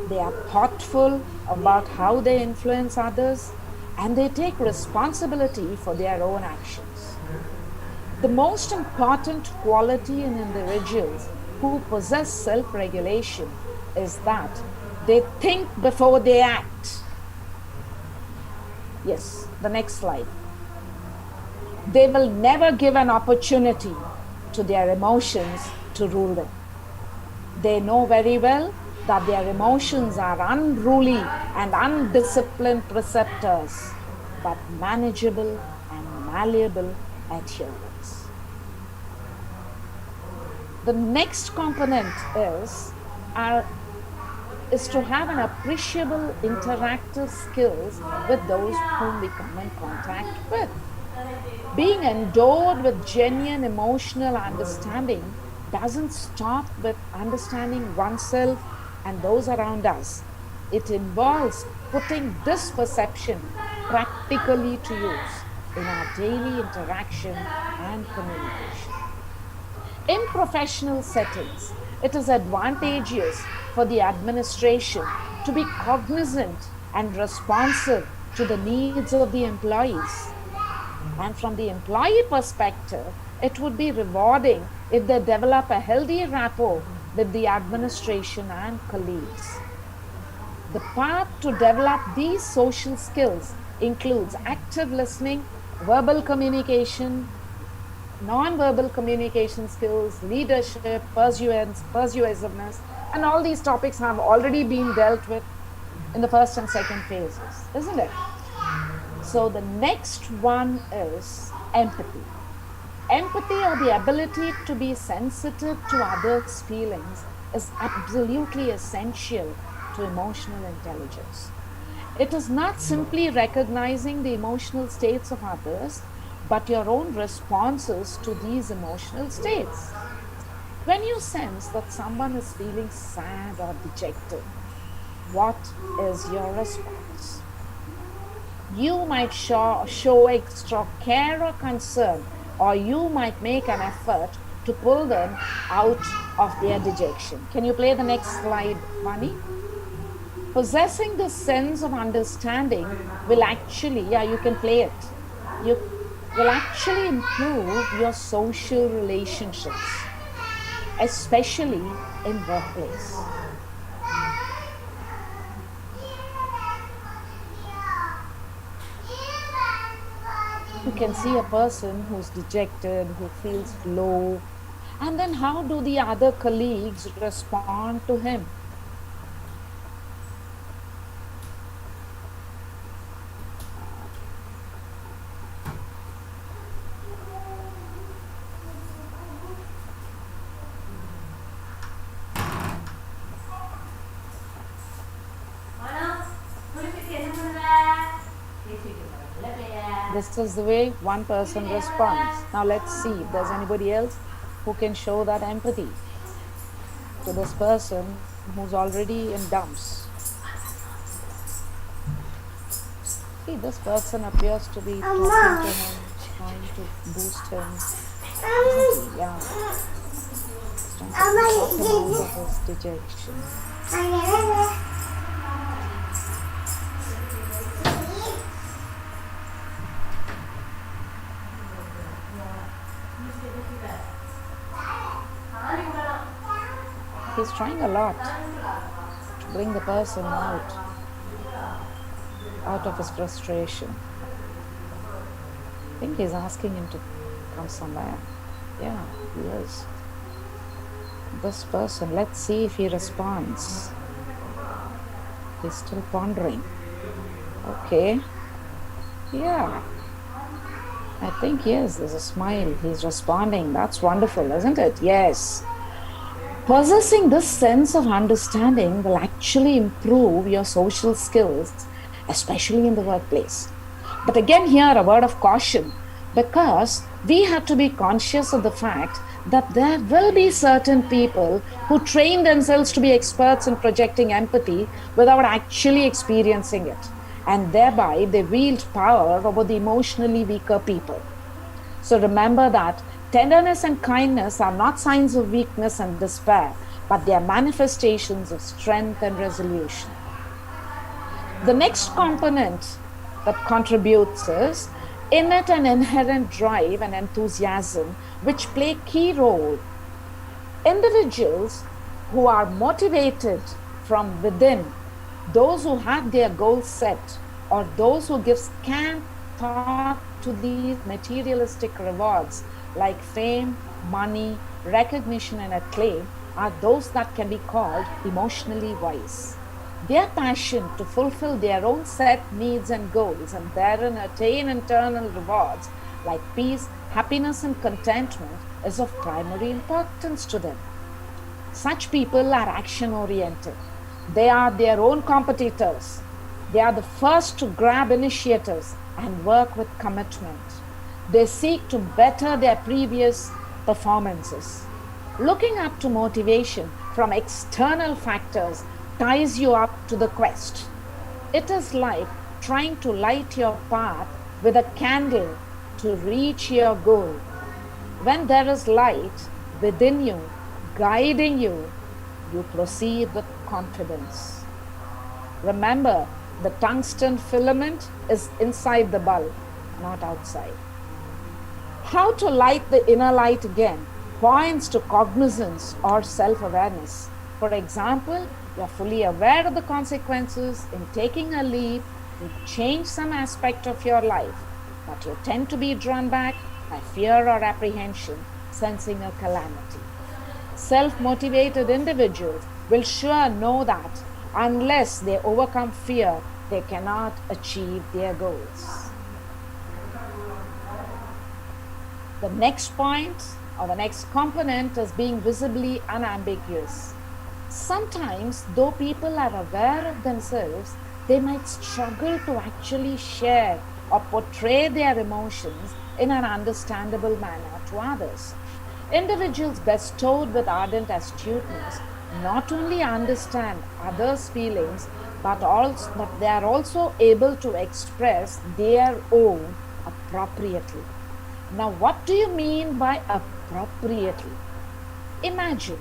They are thoughtful about how they influence others, and they take responsibility for their own actions. The most important quality in individuals who possess self-regulation is that they think before they act. Yes, the next slide. They will never give an opportunity to their emotions to rule them. They know very well that their emotions are unruly and undisciplined preceptors, but manageable and malleable adherents. The next component is to have an appreciable interactive skills with those whom we come in contact with. Being endowed with genuine emotional understanding doesn't stop with understanding oneself and those around us. It involves putting this perception practically to use in our daily interaction and communication. In professional settings, it is advantageous for the administration to be cognizant and responsive to the needs of the employees. And from the employee perspective, it would be rewarding if they develop a healthy rapport with the administration and colleagues. The path to develop these social skills includes active listening, verbal communication, non-verbal communication skills, leadership, persuasiveness, and all these topics have already been dealt with in the first and second phases, isn't it? So the next one is empathy. Empathy, or the ability to be sensitive to others' feelings, is absolutely essential to emotional intelligence. It is not simply recognizing the emotional states of others, but your own responses to these emotional states. When you sense that someone is feeling sad or dejected, what is your response? You might show extra care or concern, or you might make an effort to pull them out of their dejection. Can you play the next slide, Vani? Possessing this sense of understanding will actually, you can play it. You will actually improve your social relationships, especially in workplace. You can see a person who's dejected, who feels low, and then how do the other colleagues respond to him? This is the way one person responds. Now let's see if there's anybody else who can show that empathy to this person who's already in dumps. See, this person appears to be talking to him, trying to boost him. Yeah. Trying to talk him out of his dejection. He's trying a lot to bring the person out of his frustration. I think he's asking him to come somewhere. Yeah, he is. This person, let's see if he responds. He's still pondering. Okay. Yeah. I think, yes, there's a smile. He's responding. That's wonderful, isn't it? Yes. Possessing this sense of understanding will actually improve your social skills, especially in the workplace. But again, here a word of caution, because we have to be conscious of the fact that there will be certain people who train themselves to be experts in projecting empathy without actually experiencing it. And thereby they wield power over the emotionally weaker people. So remember that tenderness and kindness are not signs of weakness and despair, but they are manifestations of strength and resolution. The next component that contributes is innate and inherent drive and enthusiasm, which play key role. Individuals who are motivated from within, those who have their goals set, or those who give scant thought to these materialistic rewards like fame, money, recognition, and acclaim, are those that can be called emotionally wise. Their passion to fulfill their own set needs and goals and therein attain internal rewards like peace, happiness, and contentment is of primary importance to them. Such people are action oriented. They are their own competitors. They are the first to grab initiatives and work with commitment. They seek to better their previous performances. Looking up to motivation from external factors ties you up to the quest. It is like trying to light your path with a candle to reach your goal. When there is light within you, guiding you, you proceed with confidence. Remember, the tungsten filament is inside the bulb, not outside. How to light the inner light again points to cognizance or self-awareness. For example, you're fully aware of the consequences in taking a leap to change some aspect of your life, but you tend to be drawn back by fear or apprehension, sensing a calamity. Self-motivated individuals will sure know that unless they overcome fear, they cannot achieve their goals. The next point or the next component is being visibly unambiguous. Sometimes, though people are aware of themselves, they might struggle to actually share or portray their emotions in an understandable manner to others. Individuals bestowed with ardent astuteness not only understand others' feelings, but they are also able to express their own appropriately. Now, what do you mean by appropriately? Imagine,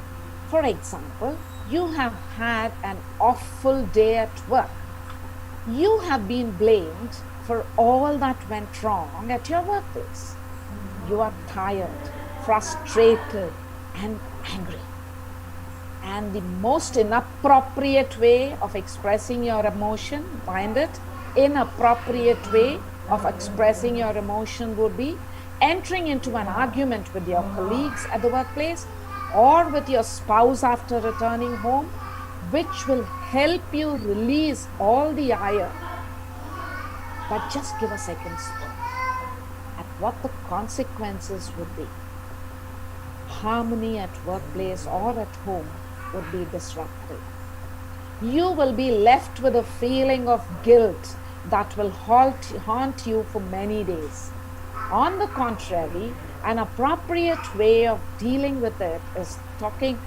for example, you have had an awful day at work. You have been blamed for all that went wrong at your workplace. You are tired, frustrated, and angry. And the most inappropriate way of expressing your emotion, mind it, inappropriate way of expressing your emotion would be entering into an argument with your colleagues at the workplace or with your spouse after returning home, which will help you release all the ire. But just give a second's thought at what the consequences would be. Harmony at workplace or at home would be disrupted. You will be left with a feeling of guilt that will haunt you for many days. On the contrary, an appropriate way of dealing with it is talking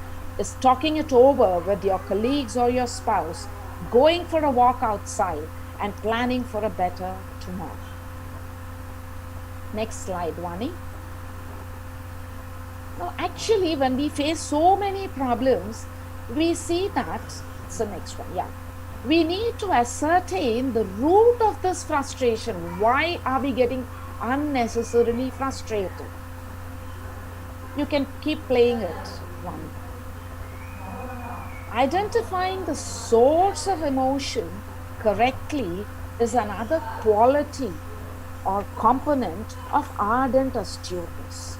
it over with your colleagues or your spouse, going for a walk outside, and planning for a better tomorrow. Next slide, Vani. Now, actually, when we face so many problems, we see that, it's the next one, yeah. We need to ascertain the root of this frustration. Why are we getting unnecessarily frustrated? You can keep playing it. One. Identifying the source of emotion correctly is another quality or component of ardent astuteness.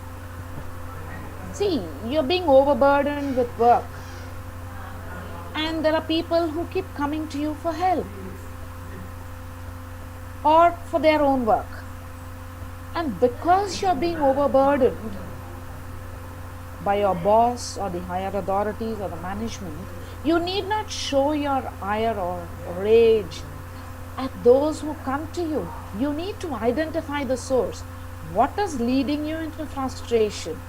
See, you're being overburdened with work, and there are people who keep coming to you for help or for their own work. And because you're being overburdened by your boss or the higher authorities or the management, you need not show your ire or rage at those who come to you. You need to identify the source. What is leading you into frustration?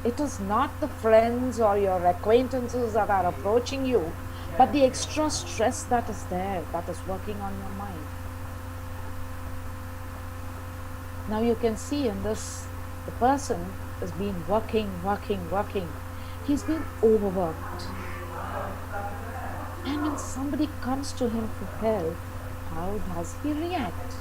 It is not the friends or your acquaintances that are approaching you, but the extra stress that is there, that is working on your mind. Now you can see in this, the person has been working. He's been overworked. And when somebody comes to him for help, how does he react?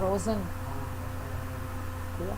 frozen. Yeah.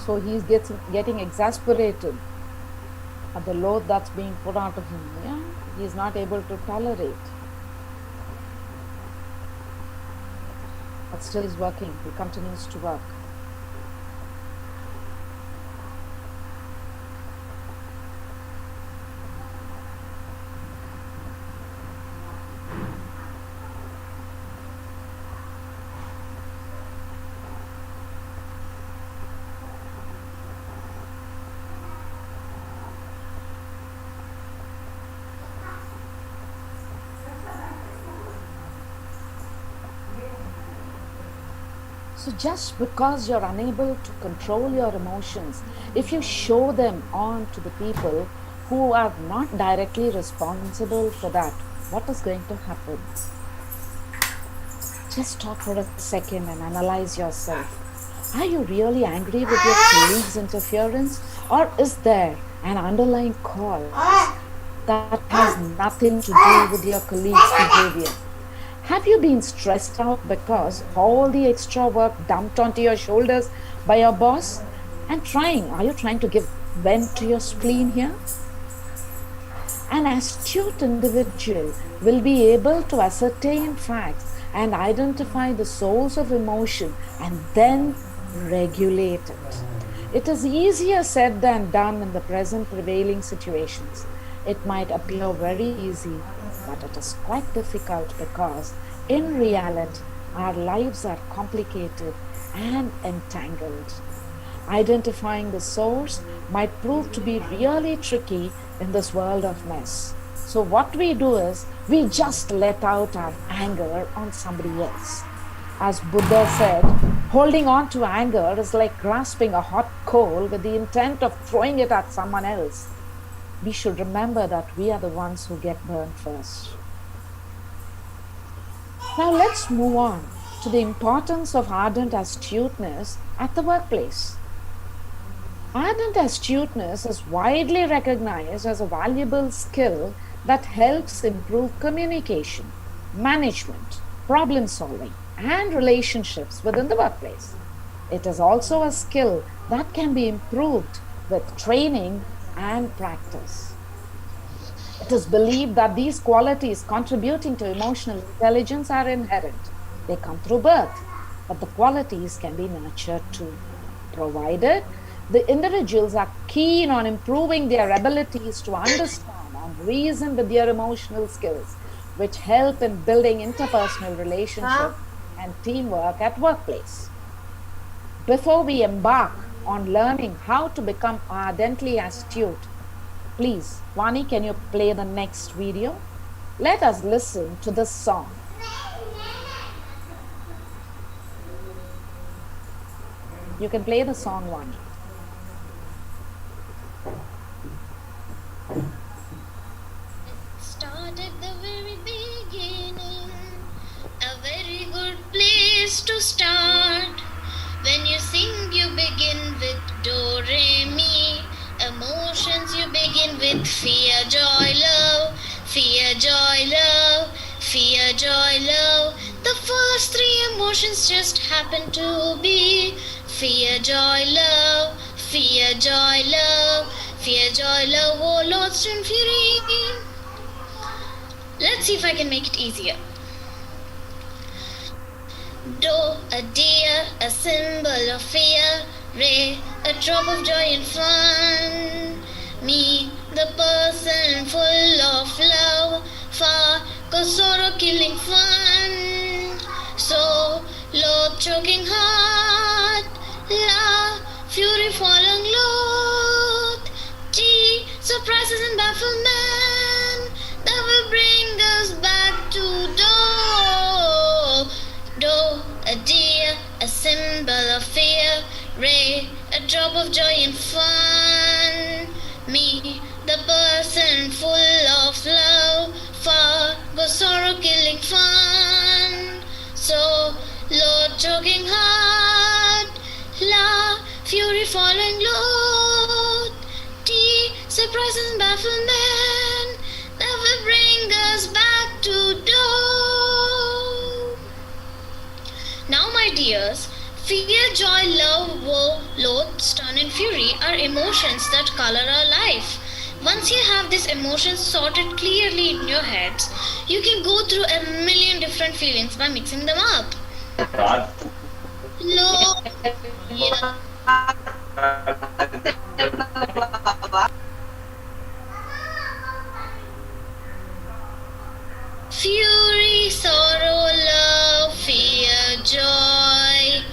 So he's getting exasperated at the load that's being put out of him. Yeah, he's not able to tolerate. But still he's working. He continues to work. So just because you're unable to control your emotions, if you show them on to the people who are not directly responsible for that, what is going to happen? Just stop for a second and analyze yourself. Are you really angry with your colleagues' interference, or is there an underlying cause that has nothing to do with your colleagues' behavior? Have you been stressed out because of all the extra work dumped onto your shoulders by your boss? And are you trying to give vent to your spleen here? An astute individual will be able to ascertain facts and identify the source of emotion and then regulate it. It is easier said than done in the present prevailing situations. It might appear very easy, but it is quite difficult because in reality, our lives are complicated and entangled. Identifying the source might prove to be really tricky in this world of mess. So what we do is we just let out our anger on somebody else. As Buddha said, holding on to anger is like grasping a hot coal with the intent of throwing it at someone else. We should remember that we are the ones who get burned first. Now let's move on to the importance of ardent astuteness at the workplace. Ardent astuteness is widely recognized as a valuable skill that helps improve communication, management, problem solving, and relationships within the workplace. It is also a skill that can be improved with training and practice. It is believed that these qualities contributing to emotional intelligence are inherent. They come through birth, but the qualities can be nurtured too, provided the individuals are keen on improving their abilities to understand and reason with their emotional skills, which help in building interpersonal relationships and teamwork at workplace. Before we embark on learning how to become ardently astute, please, Vani, can you play the next video? Let us listen to this song. You can play the song, Vani. Start at the very beginning, a very good place to start. When you sing, you begin with do, re, mi. Emotions, you begin with fear, joy, love. Fear, joy, love. Fear, joy, love. The first three emotions just happen to be fear, joy, love. Fear, joy, love. Fear, joy, love, oh lost and fury. Let's see if I can make it easier. Do, a deer, a symbol of fear. Re, a drop of joy and fun. Mi, the person full of love, far goes sorrow killing fun. So, loath choking heart, love, fury falling loath, tea, surprises and bafflement that will bring us back to do, a deer, a symbol of fear, ray, a drop of joy and fun. Me, the person full of love, far goes sorrow killing fun. So, loath choking heart, love, fury falling loath, tea, surprises and bafflement that will bring us back to do. Now, my dears, fear, joy, love, woe, loath, stun and fury are emotions that color our life. Once you have these emotions sorted clearly in your heads, you can go through a million different feelings by mixing them up. Loath, fear, fury, sorrow, love, fear, joy.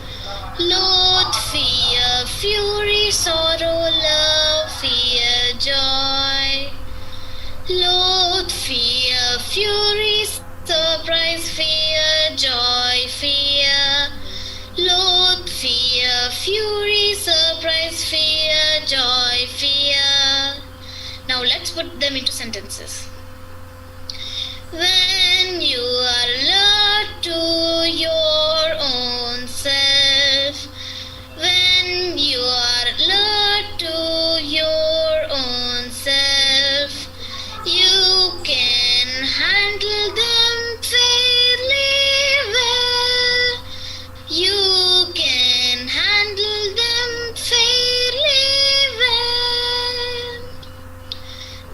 Loath, fear, fury, sorrow, love, fear, joy. Loath, fear, fury, surprise, fear, joy, fear. Loath, fear, fury, surprise, fear, joy, fear. Now let's put them into sentences. When you are alert to your own self, when you are alert to your own self, you can handle them fairly well. You can handle them fairly well.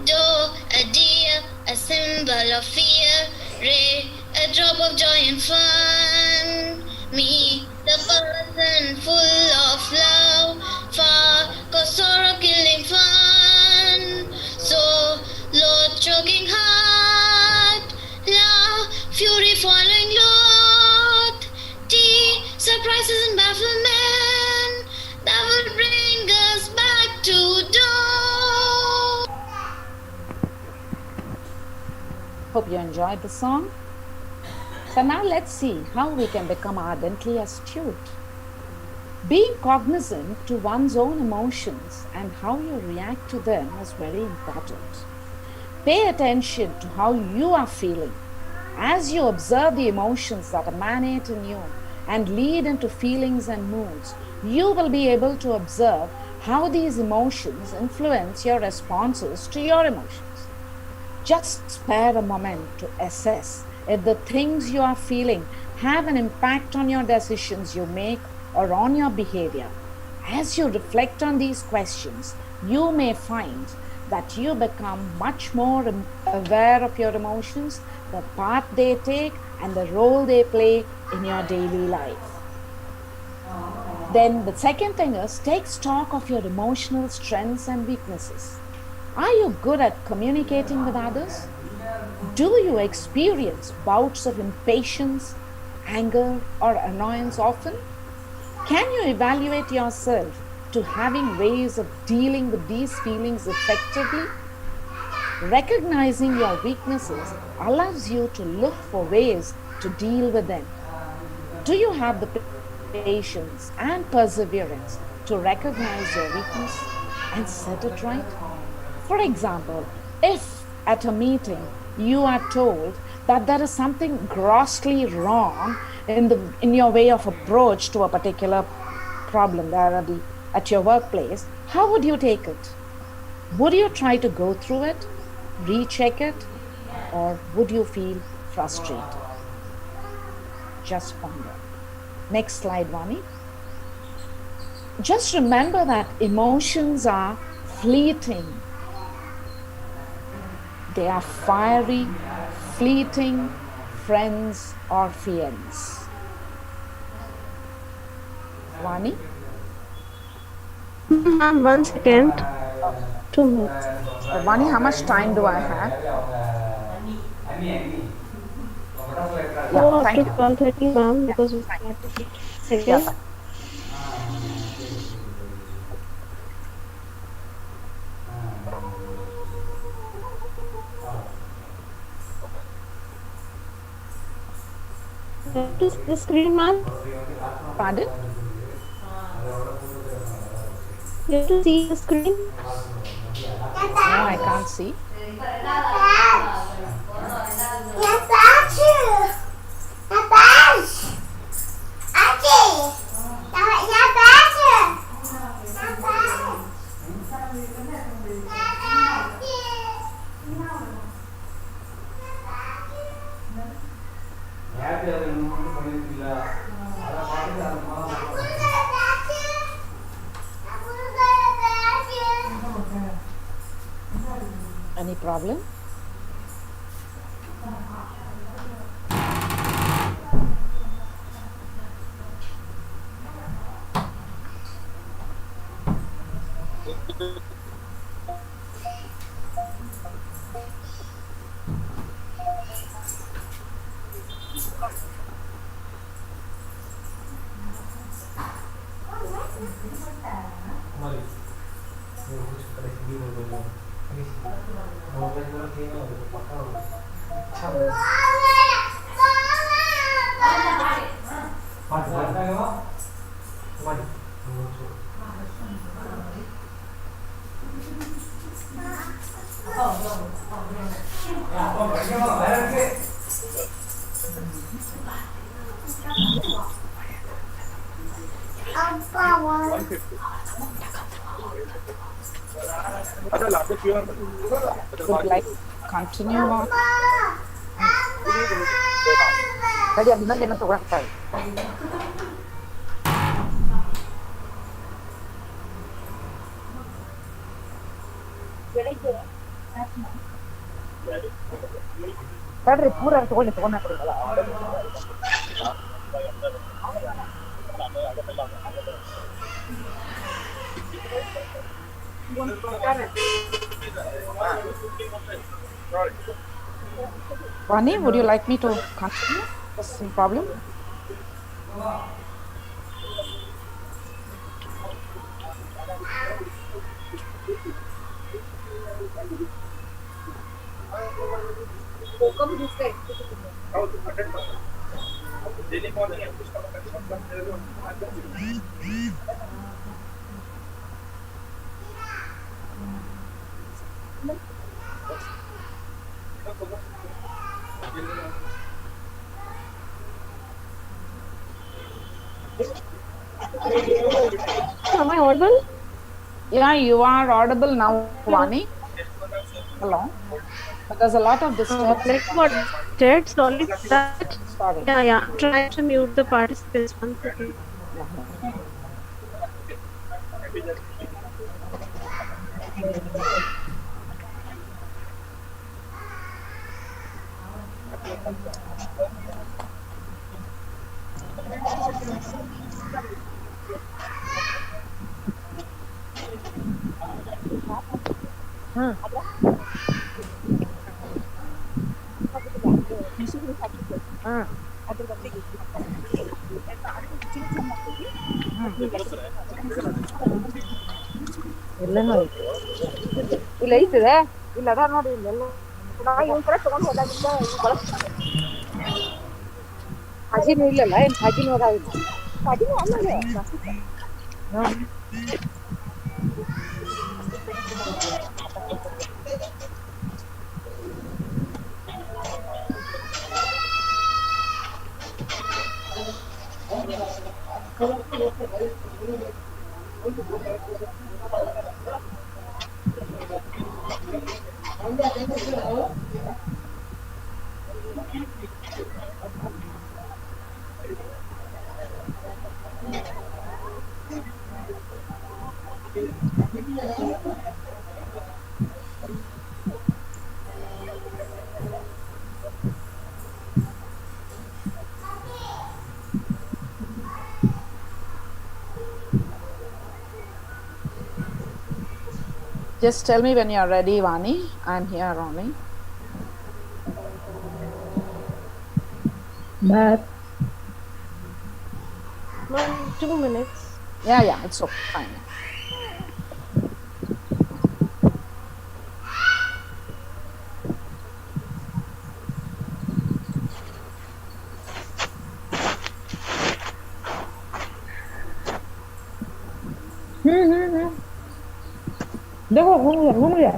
Do, a deer, a symbol of fear, ray, a drop of joy and fun. Me, the person full of love, far goes sorrow killing fun. So, loath choking heart, love, fury following loath, tea, surprises and bafflement that will bring us back to dawn. Hope you enjoyed the song. So now let's see how we can become ardently astute. Being cognizant to one's own emotions and how you react to them is very important. Pay attention to how you are feeling. As you observe the emotions that emanate in you and lead into feelings and moods, you will be able to observe how these emotions influence your responses to your emotions. Just spare a moment to assess if the things you are feeling have an impact on your decisions you make or on your behavior. As you reflect on these questions, you may find that you become much more aware of your emotions, the part they take, and the role they play in your daily life. Then the second thing is, take stock of your emotional strengths and weaknesses. Are you good at communicating with others? Do you experience bouts of impatience, anger, or annoyance often? Can you evaluate yourself to having ways of dealing with these feelings effectively? Recognizing your weaknesses allows you to look for ways to deal with them. Do you have the patience and perseverance to recognize your weakness and set it right? For example, if at a meeting you are told that there is something grossly wrong in your way of approach to a particular problem there at your workplace, how would you take it? Would you try to go through it, recheck it, or would you feel frustrated? Just ponder. Next slide, Vani. Just remember that emotions are fleeting. They are fiery, fleeting friends or fiends. Vani? Ma'am, 1 second. 2 minutes. Vani, how much time do I have? Go Yeah, up thank to you. 12:30, ma'am, Yeah, because we thank started you. at Yeah. second. You have to see the screen, ma'am. Pardon? You have to see the screen. No, I can't see. Any problem? Would like to continue on? Vani, would you like me to continue? There's no problem. Am I audible? Yeah, you are audible now, Vani. Hello. But there's a lot of disturbance. Like got disconnected. Sorry for that. Sorry. Yeah. Try to mute the participants once again. ಇಲ್ಲ ಐತಿದೆ ಇಲ್ಲ ಅದ ನೋಡಿ ಇಲ್ಲೆಲ್ಲ ಇವ್ನ ಕಡೆ ತಗೊಂಡು ಹೋದಾಗಿಂದ ಹಾಜಿನೂ ಇಲ್ಲಲ್ಲ ಏನು ಹಾಜಿನೂ ಅದಾವಿಲ್ಲ ಹಾಜಿನೂ ಅಲ್ಲದೆ Just tell me when you're ready, Vani. I'm here, Ronnie. But 2 minutes. Yeah, it's okay, fine. देखो घूम गया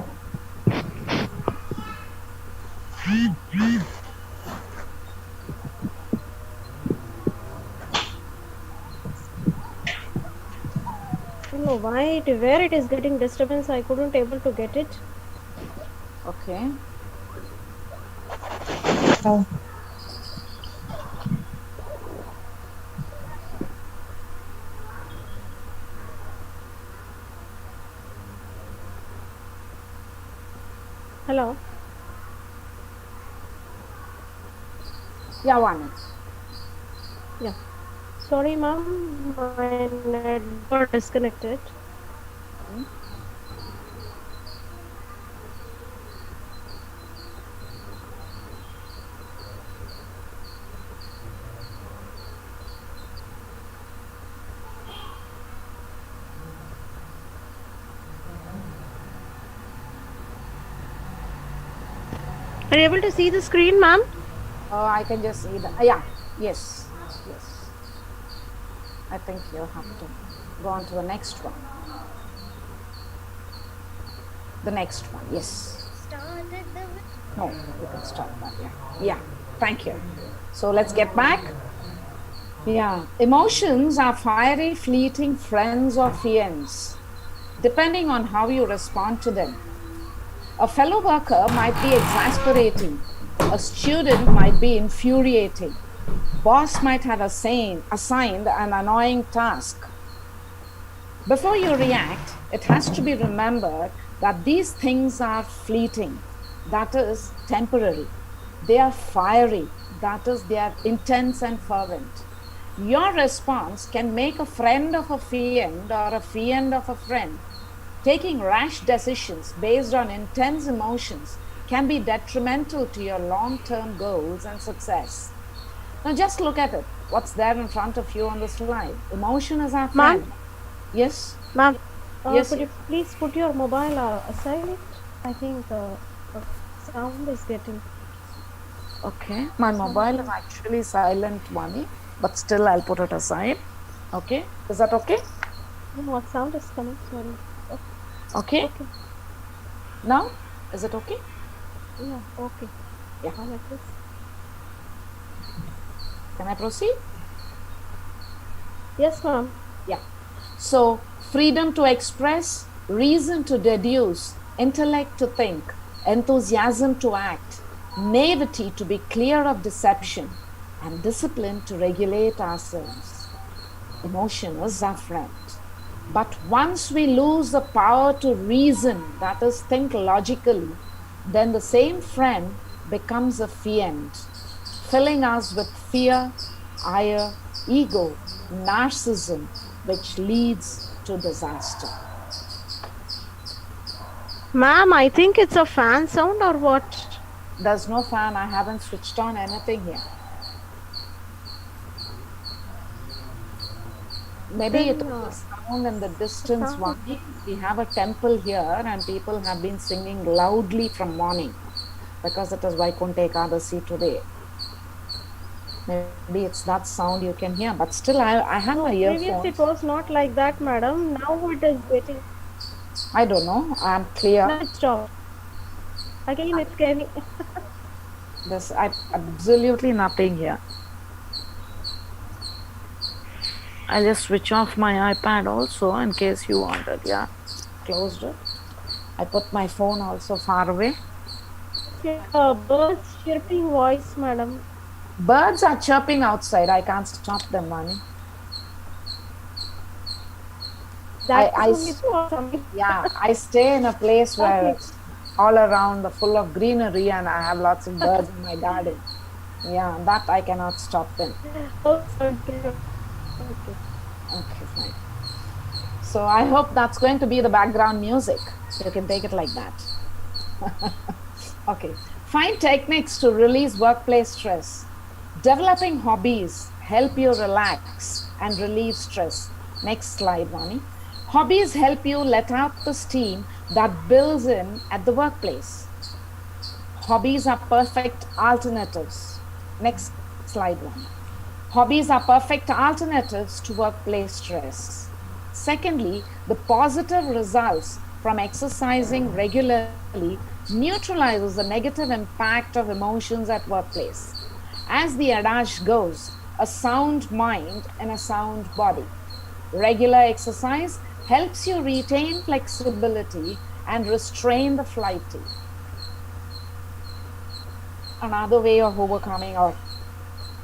I don't know where it is getting disturbance. I couldn't able to get it. Okay. Oh. Hello. Yeah, Vani. Yeah. Sorry, ma'am. My net got disconnected. Are you able to see the screen, ma'am? I can just see that. Yeah, yes. I think you'll have to go on to the next one. The next one, yes. No, you can start that, yeah. Thank you. So let's get back. Yeah, emotions are fiery, fleeting friends or fiends, depending on how you respond to them. A fellow worker might be exasperating. A student might be infuriating. Boss might have assigned an annoying task. Before you react, it has to be remembered that these things are fleeting, that is, temporary. They are fiery, that is, they are intense and fervent. Your response can make a friend of a fiend or a fiend of a friend. Taking rash decisions based on intense emotions can be detrimental to your long-term goals and success. Now just look at it. What's there in front of you on the slide? Emotion is our friend. Ma'am? Yes? Ma'am, Yes. could you please put your mobile aside? I think sound is getting... Okay. My mobile is actually silent, Vani, but still I'll put it aside. Okay. Is that okay? What sound is coming? Sorry. Okay. Now, is it okay? Yeah, okay. Yeah. Like this. Can I proceed? Yes, ma'am. Yeah. So, freedom to express, reason to deduce, intellect to think, enthusiasm to act, naivety to be clear of deception, and discipline to regulate ourselves. Emotion is our friend. But once we lose the power to reason, that is, think logically, then the same friend becomes a fiend, filling us with fear, ire, ego, narcissism, which leads to disaster. Ma'am, I think it's a fan sound or what? There's no fan. I haven't switched on anything here. Maybe it is a sound in the distance. We have a temple here and people have been singing loudly from morning because it is Vaikunta Ekadasi today. Maybe it's that sound you can hear, but still I have my earphones. Previously it was not like that, madam. Now it is getting... I don't know. I'm clear. No, stop. Again it's getting... There's absolutely nothing here. I'll just switch off my iPad also in case you wanted. Yeah, closed it. I put my phone also far away. Birds chirping voice, madam. Birds are chirping outside. I can't stop them, Mani. I stay in a place where it's all around full of greenery and I have lots of birds in my garden. Yeah, that I cannot stop them. Okay, fine. So I hope that's going to be the background music. You can take it like that. Okay. Find techniques to release workplace stress. Developing hobbies help you relax and relieve stress. Next slide, Vani. Hobbies help you let out the steam that builds in at the workplace. Hobbies are perfect alternatives. Next slide, Vani. Hobbies are perfect alternatives to workplace stress. Secondly, the positive results from exercising regularly neutralizes the negative impact of emotions at workplace. As the adage goes, a sound mind and a sound body. Regular exercise helps you retain flexibility and restrain the flighty. Another way of overcoming or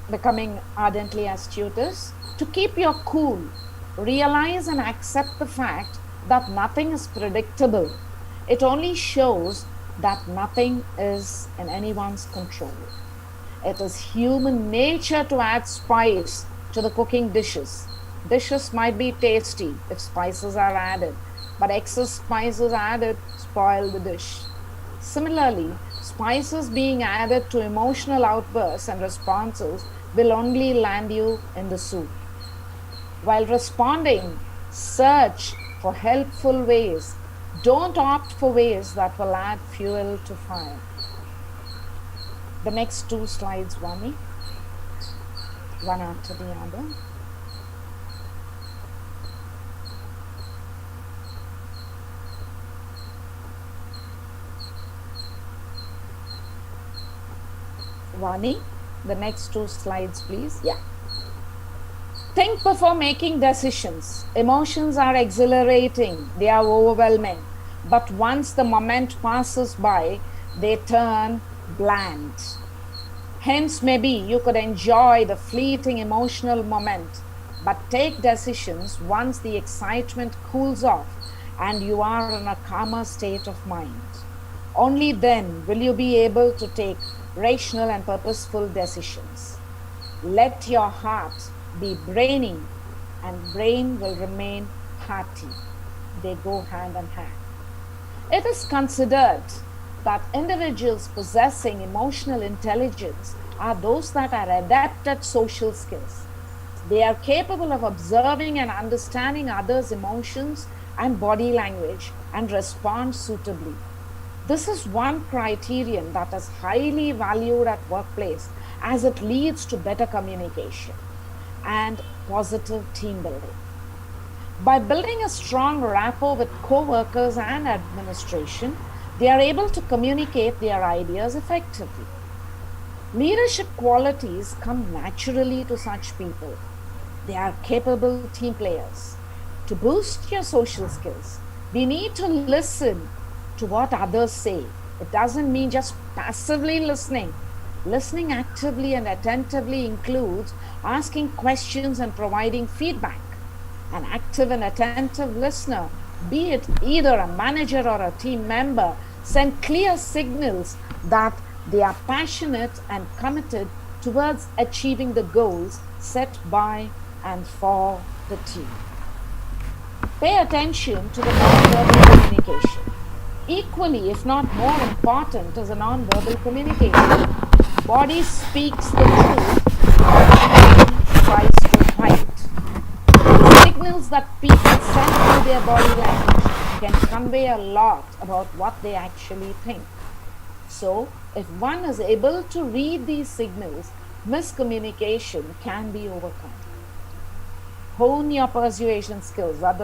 becoming ardently astute is to keep your cool. Realize and accept the fact that nothing is predictable. It only shows that nothing is in anyone's control. It is human nature to add spice to the cooking dishes. Dishes might be tasty if spices are added, but excess spices added spoil the dish. Similarly, spices being added to emotional outbursts and responses will only land you in the soup. While responding, search for helpful ways. Don't opt for ways that will add fuel to fire. The next two slides, Vani, one after the other. Vani, the next two slides, please. Yeah. Think before making decisions. Emotions are exhilarating, they are overwhelming. But once the moment passes by, they turn bland. Hence, maybe you could enjoy the fleeting emotional moment, but take decisions once the excitement cools off and you are in a calmer state of mind. Only then will you be able to take rational and purposeful decisions. Let your heart be brainy, and brain will remain hearty. They go hand in hand. It is considered that individuals possessing emotional intelligence are those that are adept at social skills. They are capable of observing and understanding others' emotions and body language and respond suitably. This is one criterion that is highly valued at workplace as it leads to better communication and positive team building. By building a strong rapport with co-workers and administration, they are able to communicate their ideas effectively. Leadership qualities come naturally to such people. They are capable team players. To boost your social skills, we need to listen to what others say. It doesn't mean just passively listening. Listening actively and attentively includes asking questions and providing feedback. An active and attentive listener, be it either a manager or a team member, send clear signals that they are passionate and committed towards achieving the goals set by and for the team. Pay attention to the non-verbal communication. Equally, if not more important, is a non-verbal communication. Body speaks the truth, mind tries to hide. The signals that people send through their body language can convey a lot about what they actually think. So, if one is able to read these signals, miscommunication can be overcome. Hone your persuasion skills. That's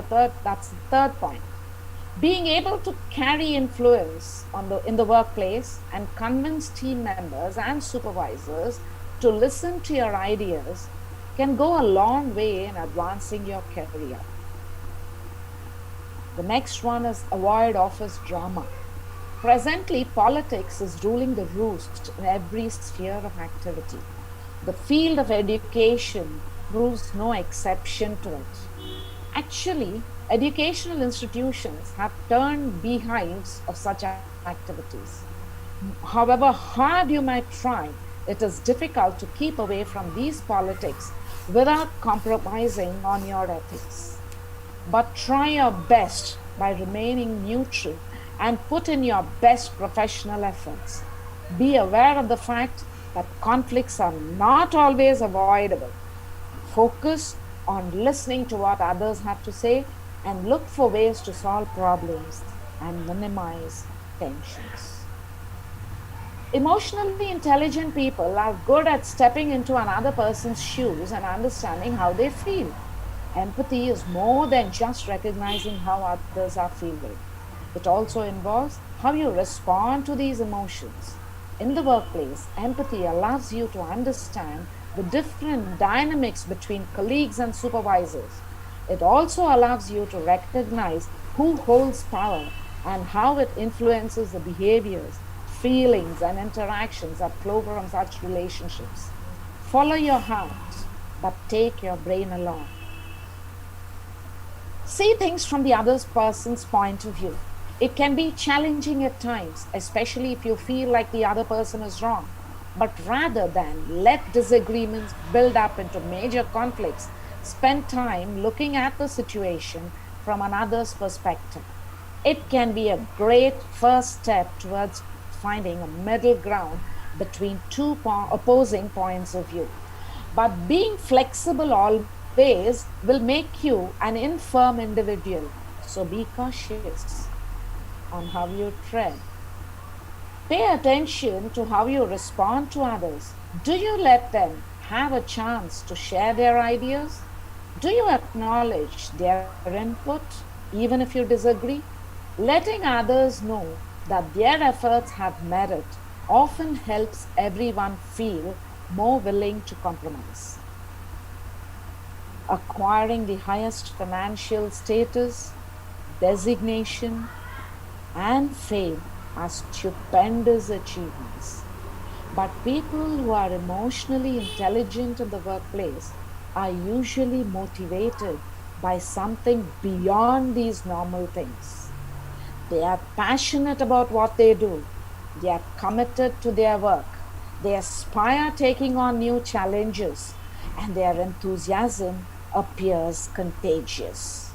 the third point. Being able to carry influence in the workplace and convince team members and supervisors to listen to your ideas can go a long way in advancing your career. The next one is avoid office drama. Presently, politics is ruling the roost in every sphere of activity. The field of education proves no exception to it. Actually, educational institutions have turned behinds of such activities. However hard you might try, it is difficult to keep away from these politics without compromising on your ethics. But try your best by remaining neutral and put in your best professional efforts. Be aware of the fact that conflicts are not always avoidable. Focus on listening to what others have to say and look for ways to solve problems and minimize tensions. Emotionally intelligent people are good at stepping into another person's shoes and understanding how they feel. Empathy is more than just recognizing how others are feeling. It also involves how you respond to these emotions. In the workplace, empathy allows you to understand the different dynamics between colleagues and supervisors. It also allows you to recognize who holds power and how it influences the behaviors, feelings, and interactions that flow from such relationships. Follow your heart, but take your brain along. See things from the other person's point of view. It can be challenging at times, especially if you feel like the other person is wrong. But rather than let disagreements build up into major conflicts, spend time looking at the situation from another's perspective. It can be a great first step towards finding a middle ground between two opposing points of view. But being flexible always will make you an infirm individual. So be cautious on how you tread. Pay attention to how you respond to others. Do you let them have a chance to share their ideas? Do you acknowledge their input, even if you disagree? Letting others know that their efforts have merit often helps everyone feel more willing to compromise. Acquiring the highest financial status, designation, and fame are stupendous achievements. But people who are emotionally intelligent in the workplace are usually motivated by something beyond these normal things. They are passionate about what they do. They are committed to their work. They aspire taking on new challenges, and their enthusiasm appears contagious.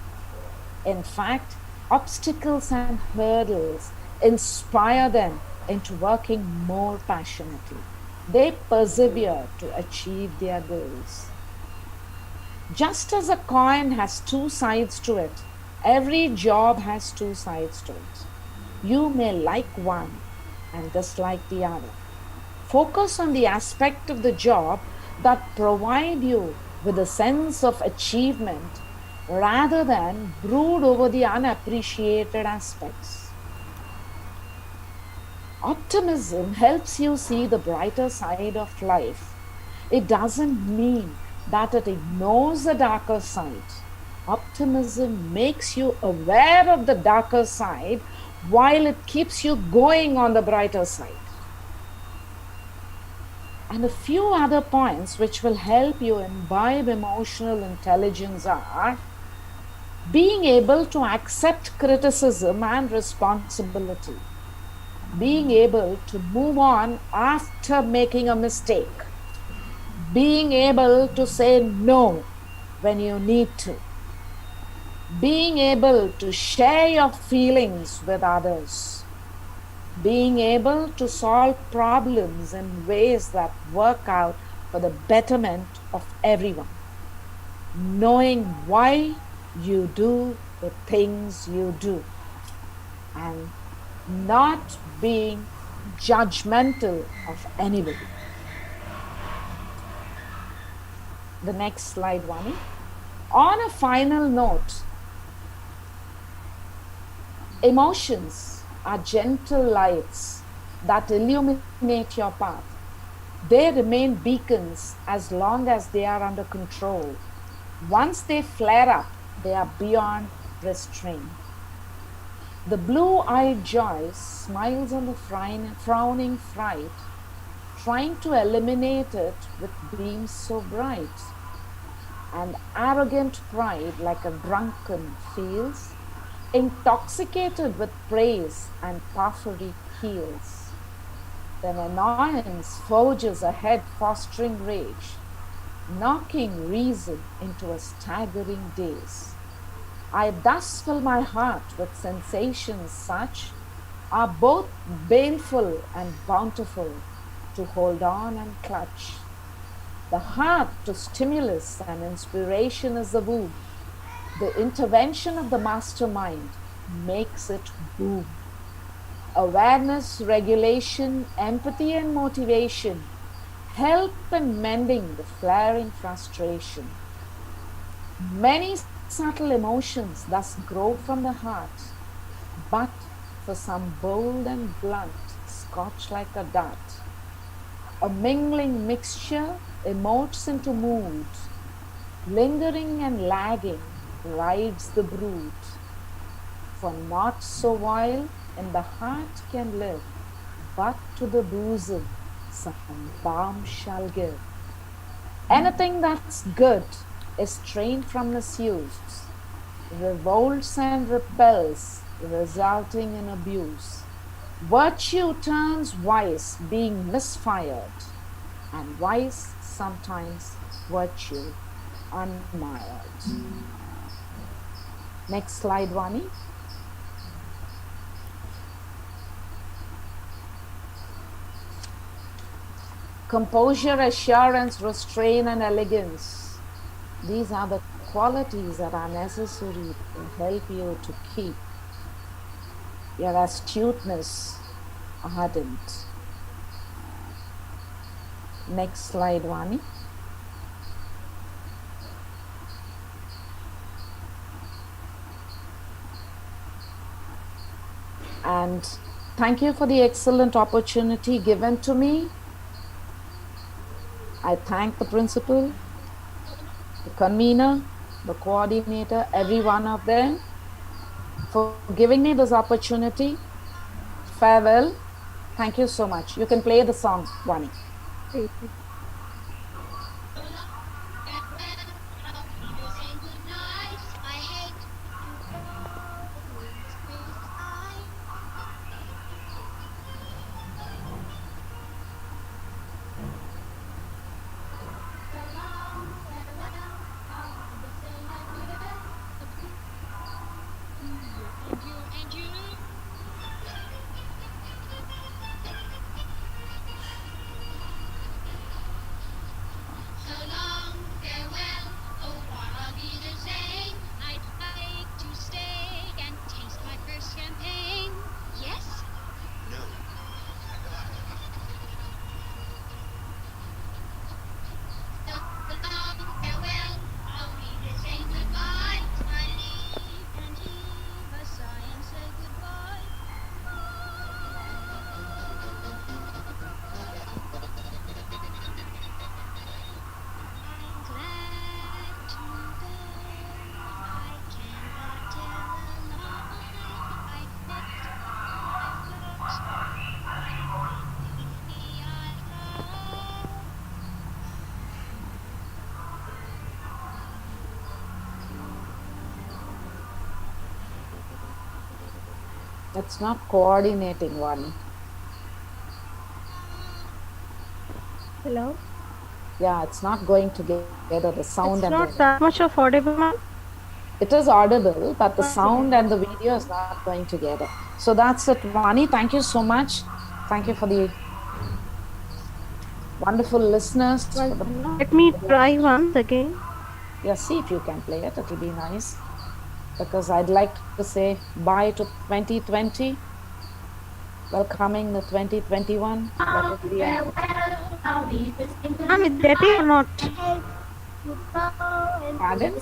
In fact, obstacles and hurdles inspire them into working more passionately. They persevere to achieve their goals. Just as a coin has two sides to it, every job has two sides to it. You may like one and dislike the other. Focus on the aspect of the job that provide you with a sense of achievement rather than brood over the unappreciated aspects. Optimism helps you see the brighter side of life. It doesn't mean that it ignores the darker side. Optimism makes you aware of the darker side while it keeps you going on the brighter side. And a few other points which will help you imbibe emotional intelligence are being able to accept criticism and responsibility, being able to move on after making a mistake, being able to say no when you need to, being able to share your feelings with others, being able to solve problems in ways that work out for the betterment of everyone, knowing why you do the things you do, and not being judgmental of anybody. The next slide, Vani. On a final note, emotions are gentle lights that illuminate your path. They remain beacons as long as they are under control. Once they flare up, they are beyond restraint. The blue-eyed joy smiles on the frowning fright, trying to eliminate it with beams so bright. And arrogant pride, like a drunken, feels, intoxicated with praise and puffery heals. Then annoyance forges ahead, fostering rage, knocking reason into a staggering daze. I thus fill my heart with sensations such are both baneful and bountiful to hold on and clutch. The heart to stimulus and inspiration is the womb. The intervention of the mastermind makes it boom. Awareness, regulation, empathy, and motivation help in mending the flaring frustration. Many subtle emotions thus grow from the heart, but for some bold and blunt, scotch like a dart. A mingling mixture emotes into mood, lingering and lagging rides the brood. For not so while in the heart can live, but to the bosom some balm shall give. Anything that's good is strained from misuse, revolts and repels, resulting in abuse. Virtue turns vice, being misfired, and vice sometimes virtue unmired. Next slide, Vani. Composure, assurance, restraint, and elegance. These are the qualities that are necessary to help you to keep your astuteness ardent. Next slide, Vani. And thank you for the excellent opportunity given to me. I thank the principal, the convener, the coordinator, every one of them for giving me this opportunity. Farewell. Thank you so much. You can play the song, Vani. It's not coordinating, Vani. Hello? Yeah, it's not going together, the sound It's and not that much of audible, ma'am. It is audible, but the sound and the video is not going together. So that's it, Vani. Thank you so much. Thank you for the wonderful listeners. Let me try once again. Yeah, see if you can play it. It'll be nice. Because I'd like to say bye to 2020. Welcoming the 2021. Ma'am, it's getting or not? Pardon?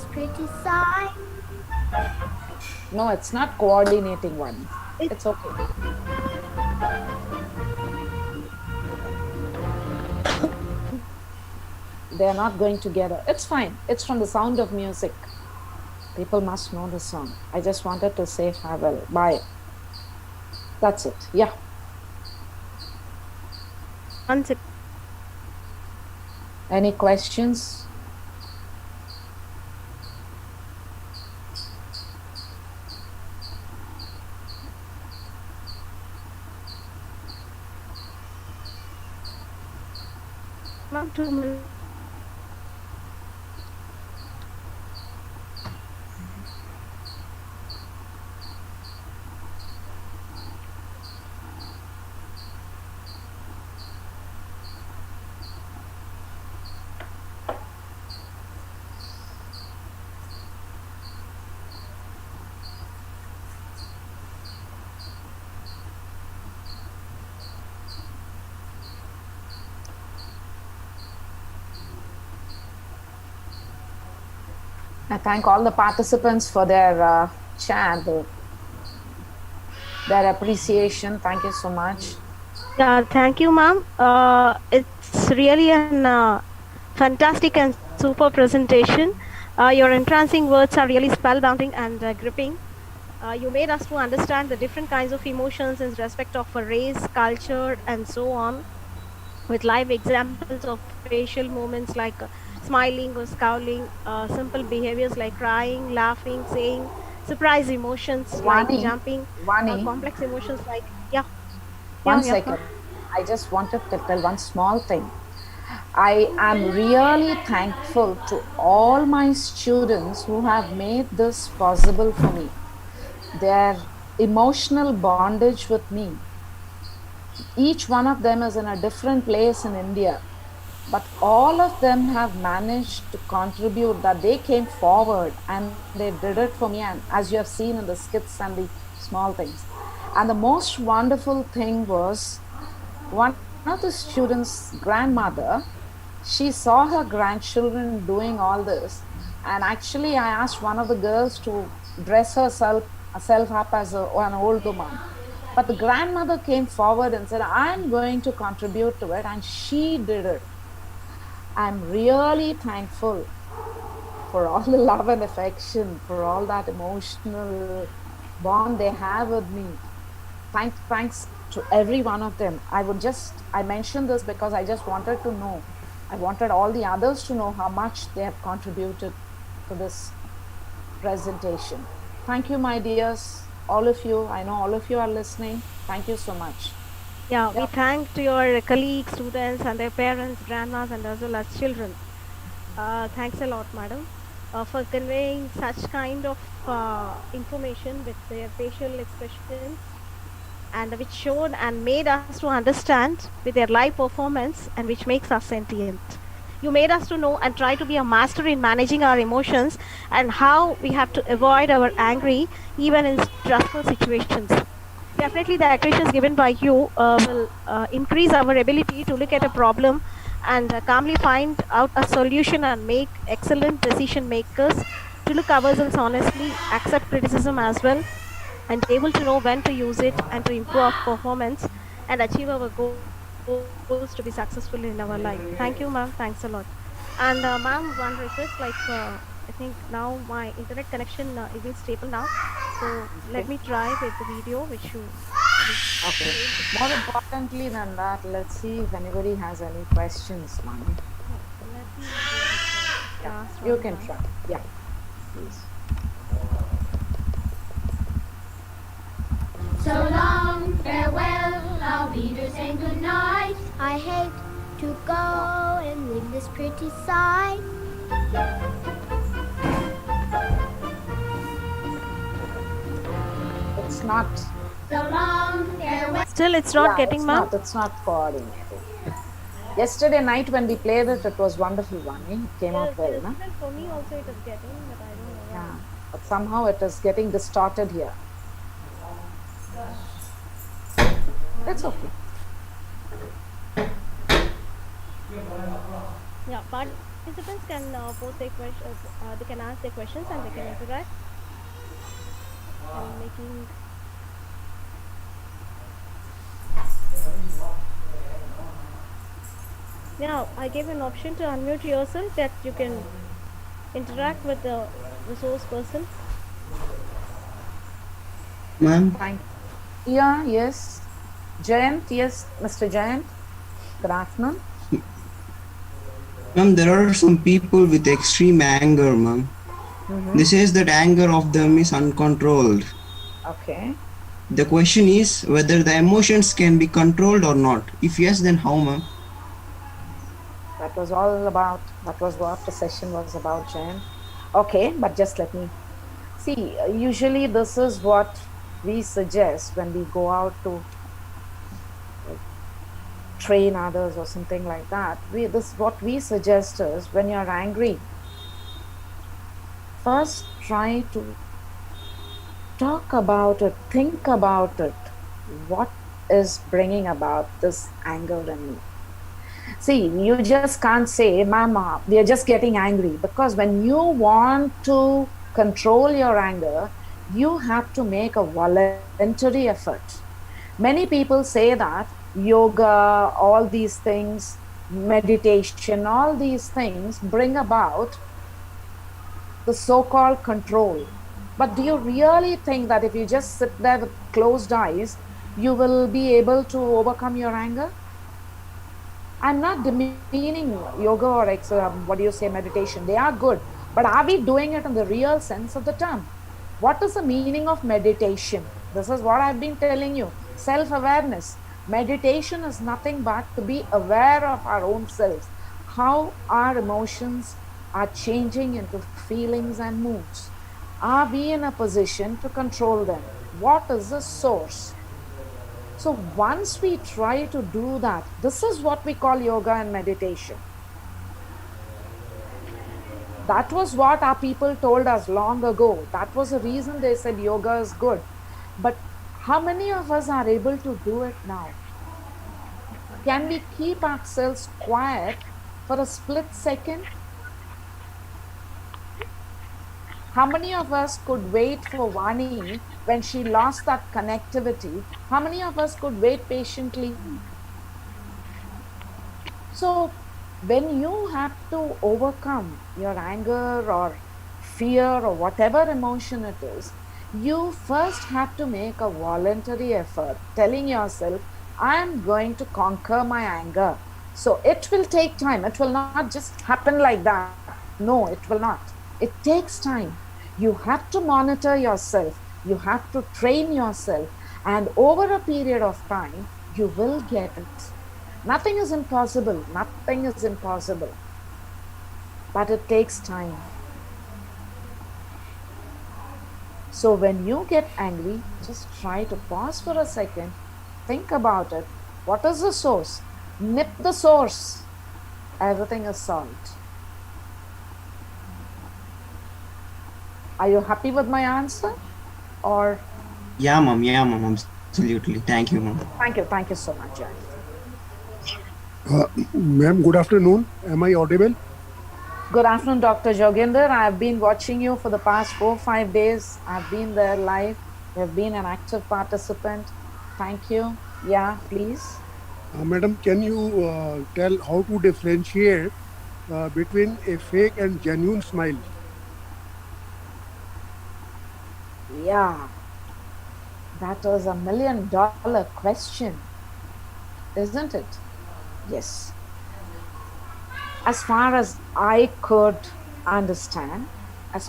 No, it's not coordinating, one. It's okay. They're not going together. It's fine. It's from the Sound of Music. People must know the song. I just wanted to say farewell. Bye. That's it. Yeah. Any questions? Ma'am, 2 minutes. I thank all the participants for their chat, their appreciation. Thank you so much. Yeah, thank you, ma'am. It's really an fantastic and super presentation. Your entrancing words are really spellbounding and gripping. You made us to understand the different kinds of emotions in respect of a race, culture, and so on, with live examples of facial movements like smiling or scowling, simple behaviors like crying, laughing, saying, surprise emotions like jumping, Vani, complex emotions like, yeah, one yeah, second. I just wanted to tell one small thing. I am really thankful to all my students who have made this possible for me. Their emotional bondage with me. Each one of them is in a different place in India, but all of them have managed to contribute, that they came forward and they did it for me, and as you have seen in the skits and the small things. And the most wonderful thing was, one of the students' grandmother, she saw her grandchildren doing all this, and actually I asked one of the girls to dress herself up as an old woman. But the grandmother came forward and said, I'm going to contribute to it, and she did it. I'm really thankful for all the love and affection, for all that emotional bond they have with me. Thanks to every one of them. I mentioned this because I just wanted to know. I wanted all the others to know how much they have contributed to this presentation. Thank you, my dears, all of you. I know all of you are listening. Thank you so much. Yeah, we thank to your colleagues, students, and their parents, grandmas, and as well as children. Thanks a lot, madam, for conveying such kind of information with their facial expressions, and which showed and made us to understand with their live performance, and which makes us sentient. You made us to know and try to be a master in managing our emotions and how we have to avoid our angry even in stressful situations. Definitely the accurations given by you will increase our ability to look at a problem and calmly find out a solution and make excellent decision makers, to look ourselves honestly, accept criticism as well, and able to know when to use it and to improve our performance and achieve our goals to be successful in our life. Thank you, ma'am. Thanks a lot. And ma'am, one request, I think now my internet connection is being stable now, so let me try with the video which you. Okay. More importantly than that, let's see if anybody has any questions, Mani. Let me go with the last You one, can ma'am. try. Yeah, please. So long, farewell, I'll be there saying good night. I hate to go and leave this pretty sight. It's not. So long, farewell. Still, it's not getting, ma'am. It's not coordinated. Yesterday night when we played it, it was wonderful, Vani. It came out well, no? Even for me also it is getting, but I don't know. Yeah. But somehow it is getting distorted here. That's okay. Yeah, participants can post their questions. They can ask their questions and they can interact. And making. Yeah, I gave an option to unmute yourself that you can interact with the resource person. Ma'am, Fine. Yeah, yes. Jayant, yes, Mr. Jayant. Good afternoon. ma'am, there are some people with extreme anger, ma'am. They says that anger of them is uncontrolled. Okay. The question is whether the emotions can be controlled or not. If yes, then how, ma'am? That was what the session was about, Jayant. Okay, but just let me see. Usually this is what we suggest when we go out to train others or something like that. What we suggest is, when you're angry, first try to talk about it, think about it. What is bringing about this anger in me? See, you just can't say, Mama, we are just getting angry, because when you want to control your anger, you have to make a voluntary effort. Many people say that yoga, all these things, meditation, all these things bring about the so-called control. But do you really think that if you just sit there with closed eyes, you will be able to overcome your anger? I'm not demeaning yoga or meditation. They are good. But are we doing it in the real sense of the term? What is the meaning of meditation? This is what I've been telling you. Self-awareness. Meditation is nothing but to be aware of our own selves, how our emotions are changing into feelings and moods. Are we in a position to control them? What is the source? So once we try to do that, this is what we call yoga and meditation. That was what our people told us long ago. That was the reason they said yoga is good. But how many of us are able to do it now? Can we keep ourselves quiet for a split second? How many of us could wait for Vani when she lost that connectivity? How many of us could wait patiently? So when you have to overcome your anger or fear or whatever emotion it is, you first have to make a voluntary effort, telling yourself, I am going to conquer my anger. So it will take time. It will not just happen like that. No, it will not. It takes time. You have to monitor yourself. You have to train yourself. And over a period of time, you will get it. Nothing is impossible. Nothing is impossible. But it takes time. So when you get angry, just try to pause for a second. Think about it. What is the source? Nip the source. Everything is solved. Are you happy with my answer? Or? Yeah, ma'am. Yeah, ma'am. Absolutely. Thank you, ma'am. Thank you. Thank you so much, Jack. Ma'am, good afternoon. Am I audible? Good afternoon, Dr. Joginder. I've been watching you for the past 4 or 5 days. I've been there live. You've been an active participant. Thank you. Yeah, please. Madam, can you tell how to differentiate between a fake and genuine smile? Yeah, that was $1 million question, isn't it? Yes. As far as I could understand, a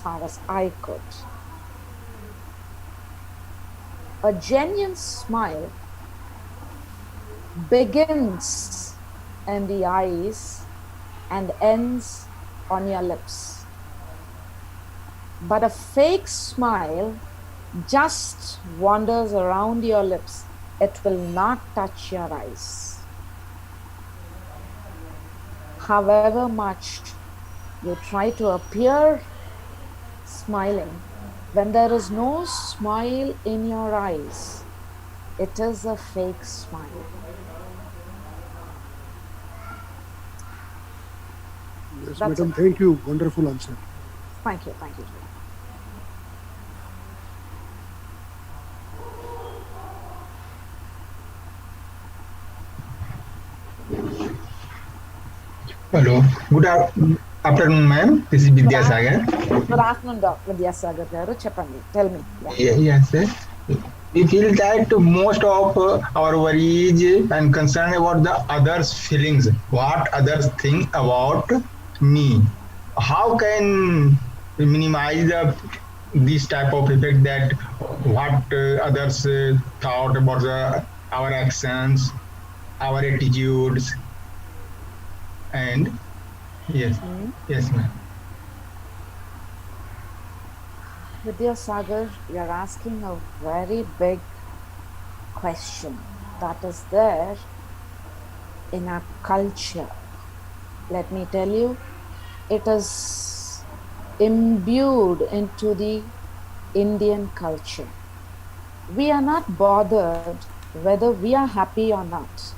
genuine smile begins in the eyes and ends on your lips. But a fake smile just wanders around your lips. It will not touch your eyes. However much you try to appear smiling, when there is no smile in your eyes, it is a fake smile. Yes, madam. Thank you. Wonderful answer. Thank you. Thank you. Hello. Good afternoon, ma'am. This is Vidyasagar. Good afternoon, Dr. Vidyasagar garu. Cheppandi. Tell me. Yes, sir. We feel that most of our worries and concern about the others' feelings, what others think about me. How can we minimize this type of effect, that what others thought about our actions, our attitudes, and yes, yes, ma'am. Vidyasagar, you're asking a very big question that is there in our culture. Let me tell you, it is imbued into the Indian culture. We are not bothered whether we are happy or not.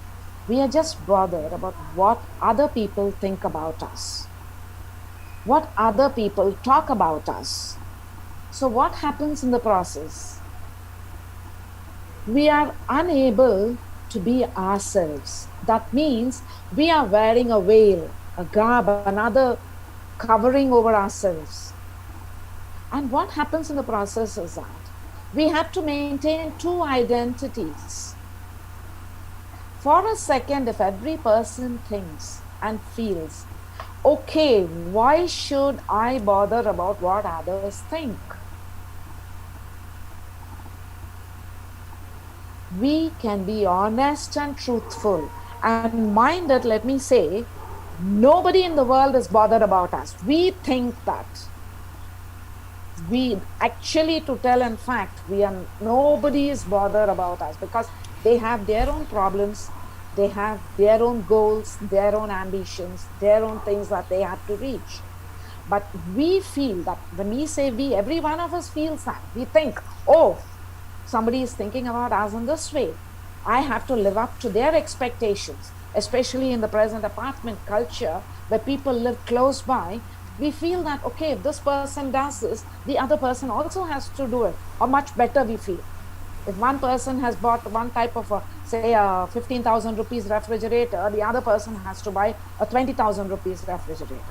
We are just bothered about what other people think about us, what other people talk about us. So what happens in the process? We are unable to be ourselves. That means we are wearing a veil, a garb, another covering over ourselves. And what happens in the process is that we have to maintain two identities. For a second, if every person thinks and feels, okay, why should I bother about what others think? We can be honest and truthful and mind that, let me say, nobody in the world is bothered about us. We think that. We actually, to tell in fact, nobody is bothered about us because they have their own problems, they have their own goals, their own ambitions, their own things that they have to reach. But we feel that when we say we, every one of us feels that. We think, oh, somebody is thinking about us in this way. I have to live up to their expectations, especially in the present apartment culture where people live close by. We feel that, okay, if this person does this, the other person also has to do it, or much better we feel. If one person has bought one type of, say, a 15,000 rupees refrigerator, the other person has to buy a 20,000 rupees refrigerator.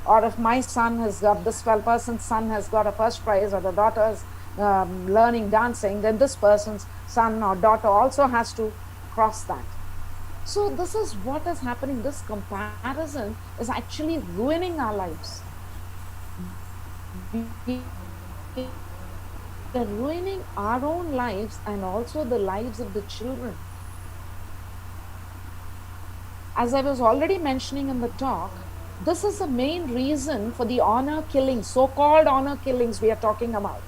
Or if my son has got, this person's son has got a first prize, or the daughter's learning dancing, then this person's son or daughter also has to cross that. So this is what is happening. This comparison is actually ruining our lives. We are ruining our own lives and also the lives of the children. As I was already mentioning in the talk, this is the main reason for the honor killings, so-called honor killings we are talking about.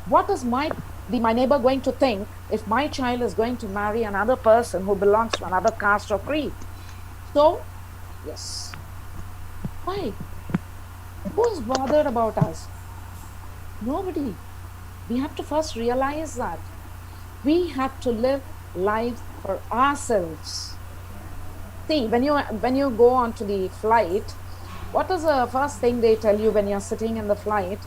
What is my neighbor going to think if my child is going to marry another person who belongs to another caste or creed? So, yes. Why? Who is bothered about us? Nobody. We have to first realize that we have to live lives for ourselves. See, when you go onto the flight, what is the first thing they tell you when you're sitting in the flight?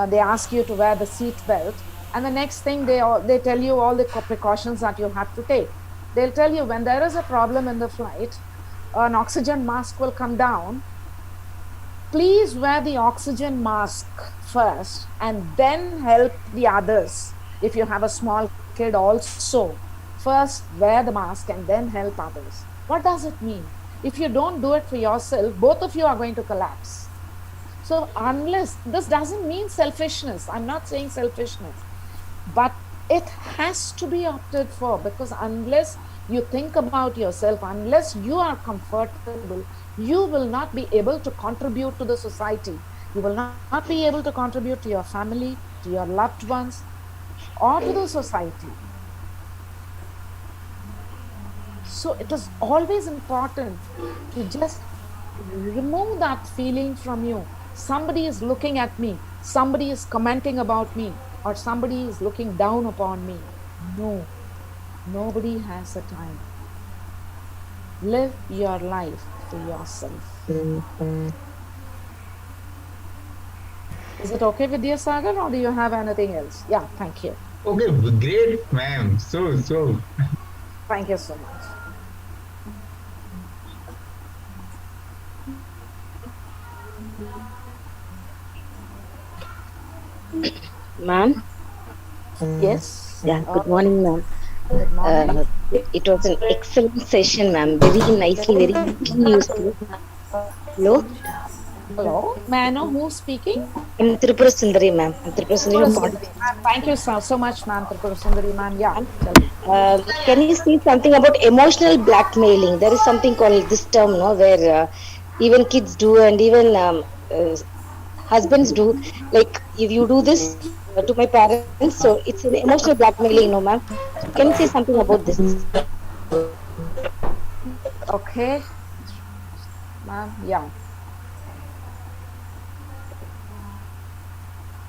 They ask you to wear the seat belt. And the next thing they tell you all the precautions that you have to take. They'll tell you when there is a problem in the flight, an oxygen mask will come down. Please wear the oxygen mask first and then help the others. If you have a small kid also, first wear the mask and then help others. What does it mean? If you don't do it for yourself, both of you are going to collapse. So unless, this doesn't mean selfishness. I'm not saying selfishness. But it has to be opted for, because unless you think about yourself, unless you are comfortable, you will not be able to contribute to the society. You will not be able to contribute to your family, to your loved ones, or to the society. So it is always important to just remove that feeling from you. Somebody is looking at me, somebody is commenting about me, or somebody is looking down upon me. No, nobody has the time. Live your life for yourself. Is it okay with you, Sagar, or do you have anything else? Yeah, thank you. Okay, great, ma'am. So. Thank you so much. Ma'am? Yes. Yeah, good morning, ma'am. Good morning. It was an excellent session, ma'am. Very nicely, very useful. Hello? Hello. May I know who's speaking? I'm Tripura Sundari, ma'am. I'm Tripura Sundari. Thank you so much, ma'am. Tripura Sundari, ma'am. Yeah. Can you say something about emotional blackmailing? There is something called this term, no, where even kids do and even husbands do. Like, if you do this to my parents, so it's an emotional blackmailing, no, ma'am. So can you say something about this? Okay. Ma'am, yeah.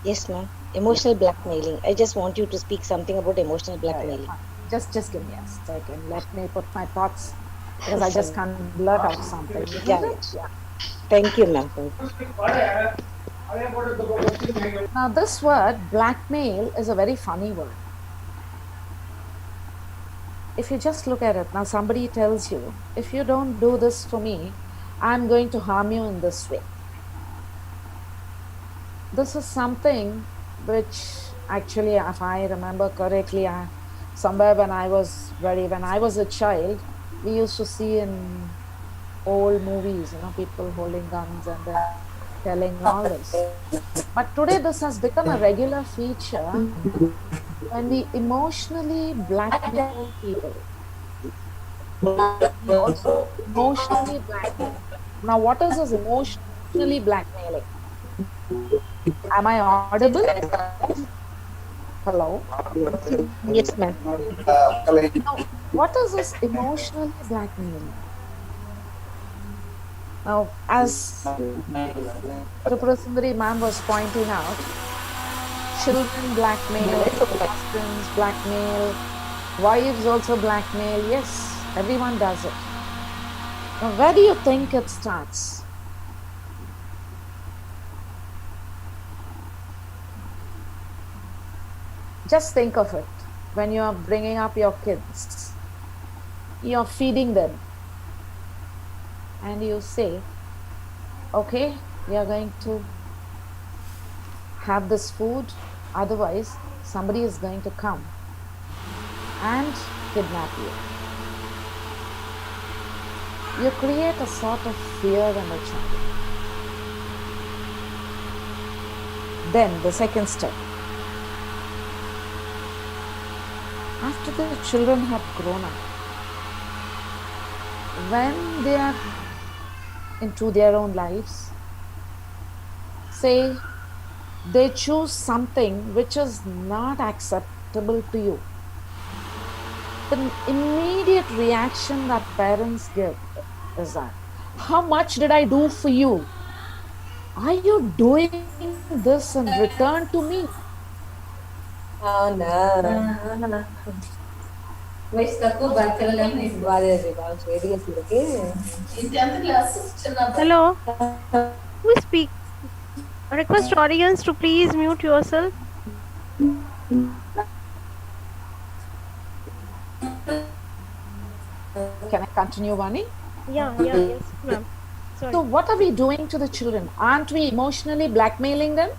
Yes, ma'am. Emotional blackmailing. I just want you to speak something about emotional blackmailing. Just give me a second. Let me put my thoughts, because I just can't blurt out something. Yeah. Thank you, ma'am. Now, this word blackmail is a very funny word. If you just look at it, now somebody tells you, if you don't do this for me, I'm going to harm you in this way. This is something which actually, if I remember correctly, somewhere when I was a child, we used to see in old movies, people holding guns and then telling all this. But today this has become a regular feature when we emotionally blackmail people. We also emotionally blackmail. Now, what is this emotionally blackmailing? Am I audible? Hello? Yes, ma'am. Now, what is this emotionally blackmailing? Now, as Tripura ma'am was pointing out, children blackmail, husbands blackmail, wives also blackmail. Yes, everyone does it. Now, where do you think it starts? Just think of it. When you are bringing up your kids, you are feeding them, and you say, okay, we are going to have this food, otherwise somebody is going to come and kidnap you. You create a sort of fear in the child. Then the second step. After the children have grown up, when they are into their own lives, say they choose something which is not acceptable to you, the immediate reaction that parents give is that, how much did I do for you? Are you doing this in return to me? Oh no. Hello. Who is speak? Request audience to please mute yourself. Can I continue, Vani? Yes, ma'am. Sorry. So what are we doing to the children? Aren't we emotionally blackmailing them?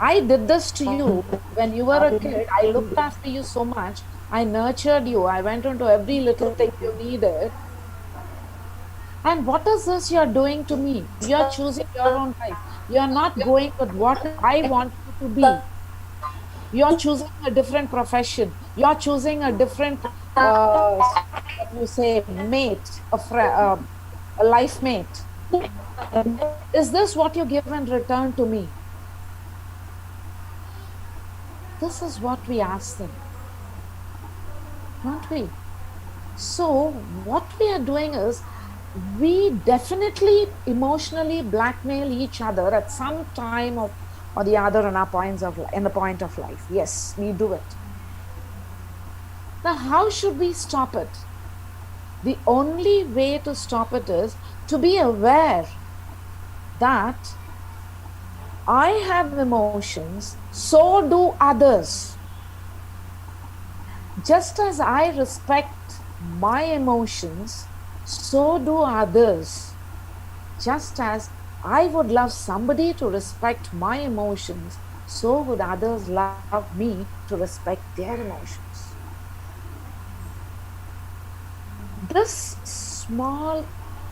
I did this to you when you were a kid. I looked after you so much. I nurtured you. I went into every little thing you needed. And what is this you're doing to me? You're choosing your own life. You're not going with what I want you to be. You're choosing a different profession. You're choosing a different, mate, a life mate. Is this what you give in return to me? This is what we ask them, aren't we? So what we are doing is, we definitely emotionally blackmail each other at some time or the other in the point of life. Yes, we do it. Now, how should we stop it? The only way to stop it is to be aware that I have emotions, so do others. Just as I respect my emotions, so do others. Just as I would love somebody to respect my emotions, so would others love me to respect their emotions. This small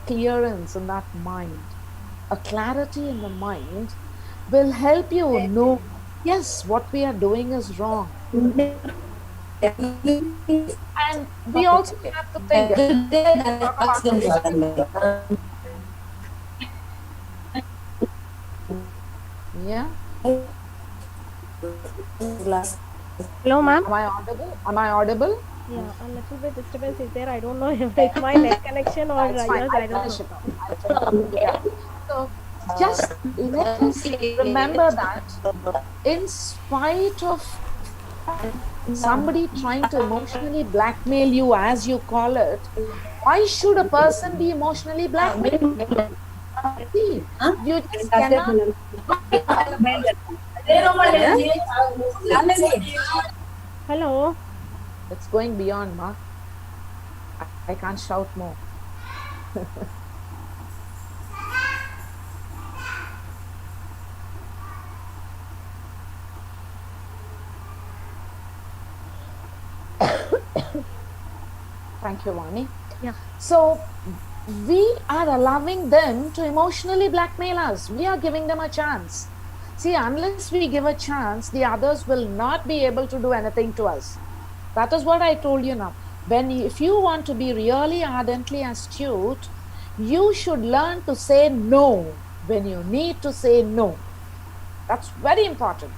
clearance in that mind, a clarity in the mind, will help you know, yes, what we are doing is wrong. And we also have to think. Yeah. Hello, ma'am. Am I audible? Yeah, a little bit disturbance is there. I don't know if it's my net connection or yours. I don't know. Yeah. So just let us remember that in spite of somebody trying to emotionally blackmail you, as you call it, why should a person be emotionally blackmailed? See, you just cannot. Hello. It's going beyond, Ma. I can't shout more. Thank you, Vani. Yeah. So we are allowing them to emotionally blackmail us. We are giving them a chance. See, unless we give a chance, the others will not be able to do anything to us. That is what I told you now. If you want to be really ardently astute, you should learn to say no when you need to say no. That's very important.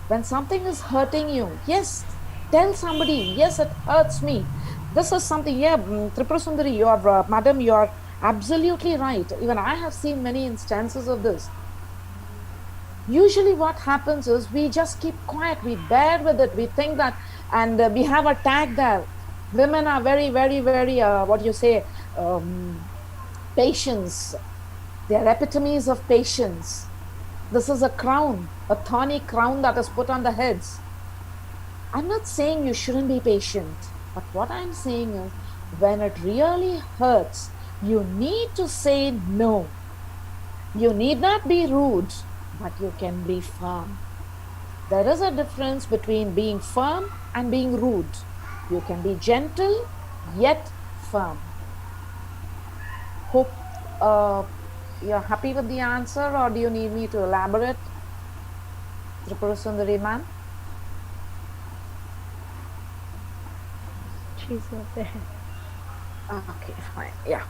When something is hurting you, yes, tell somebody, yes, it hurts me. This is something, yeah, Tripura Sundari, madam, you are absolutely right. Even I have seen many instances of this. Usually what happens is we just keep quiet, we bear with it, we think that, and we have a tag there. Women are very, very, very, patience. They are epitomes of patience. This is a crown, a thorny crown that is put on the heads. I'm not saying you shouldn't be patient, but what I'm saying is when it really hurts, you need to say no. You need not be rude, but you can be firm. There is a difference between being firm and being rude. You can be gentle, yet firm. Hope you're happy with the answer, or do you need me to elaborate? Tripura Sundari ma'am? She's not there. Okay, fine. Yeah.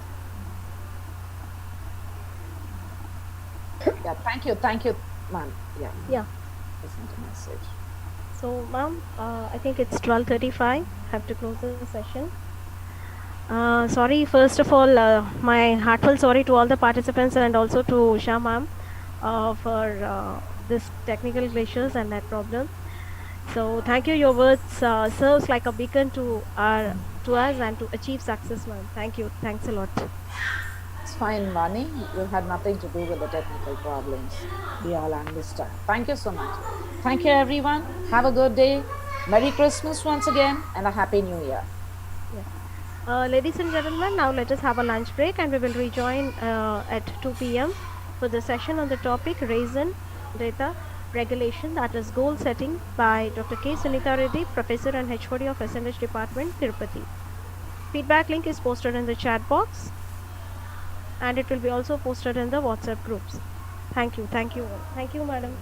Yeah, thank you, ma'am. Yeah. Yeah. Listen to message. So, ma'am, I think it's 12:35. Have to close the session. Sorry, first of all, my heartfelt sorry to all the participants and also to Usha ma'am for this technical glitches and that problem. So thank you. Your words serves like a beacon to us and to achieve success, ma'am. Thank you. Thanks a lot. It's fine, Vani. You had nothing to do with the technical problems. We all understand. Thank you so much. Thank you, everyone. Have a good day. Merry Christmas once again and a Happy New Year. Yeah. Ladies and gentlemen, now let us have a lunch break and we will rejoin at 2 p.m. for the session on the topic Reason Data Regulation, that is goal setting, by Dr. K. Sunita Reddy, Professor and HOD of SNH Department, Tirupati. Feedback link is posted in the chat box and it will be also posted in the WhatsApp groups. Thank you. Thank you all. Thank you, madam.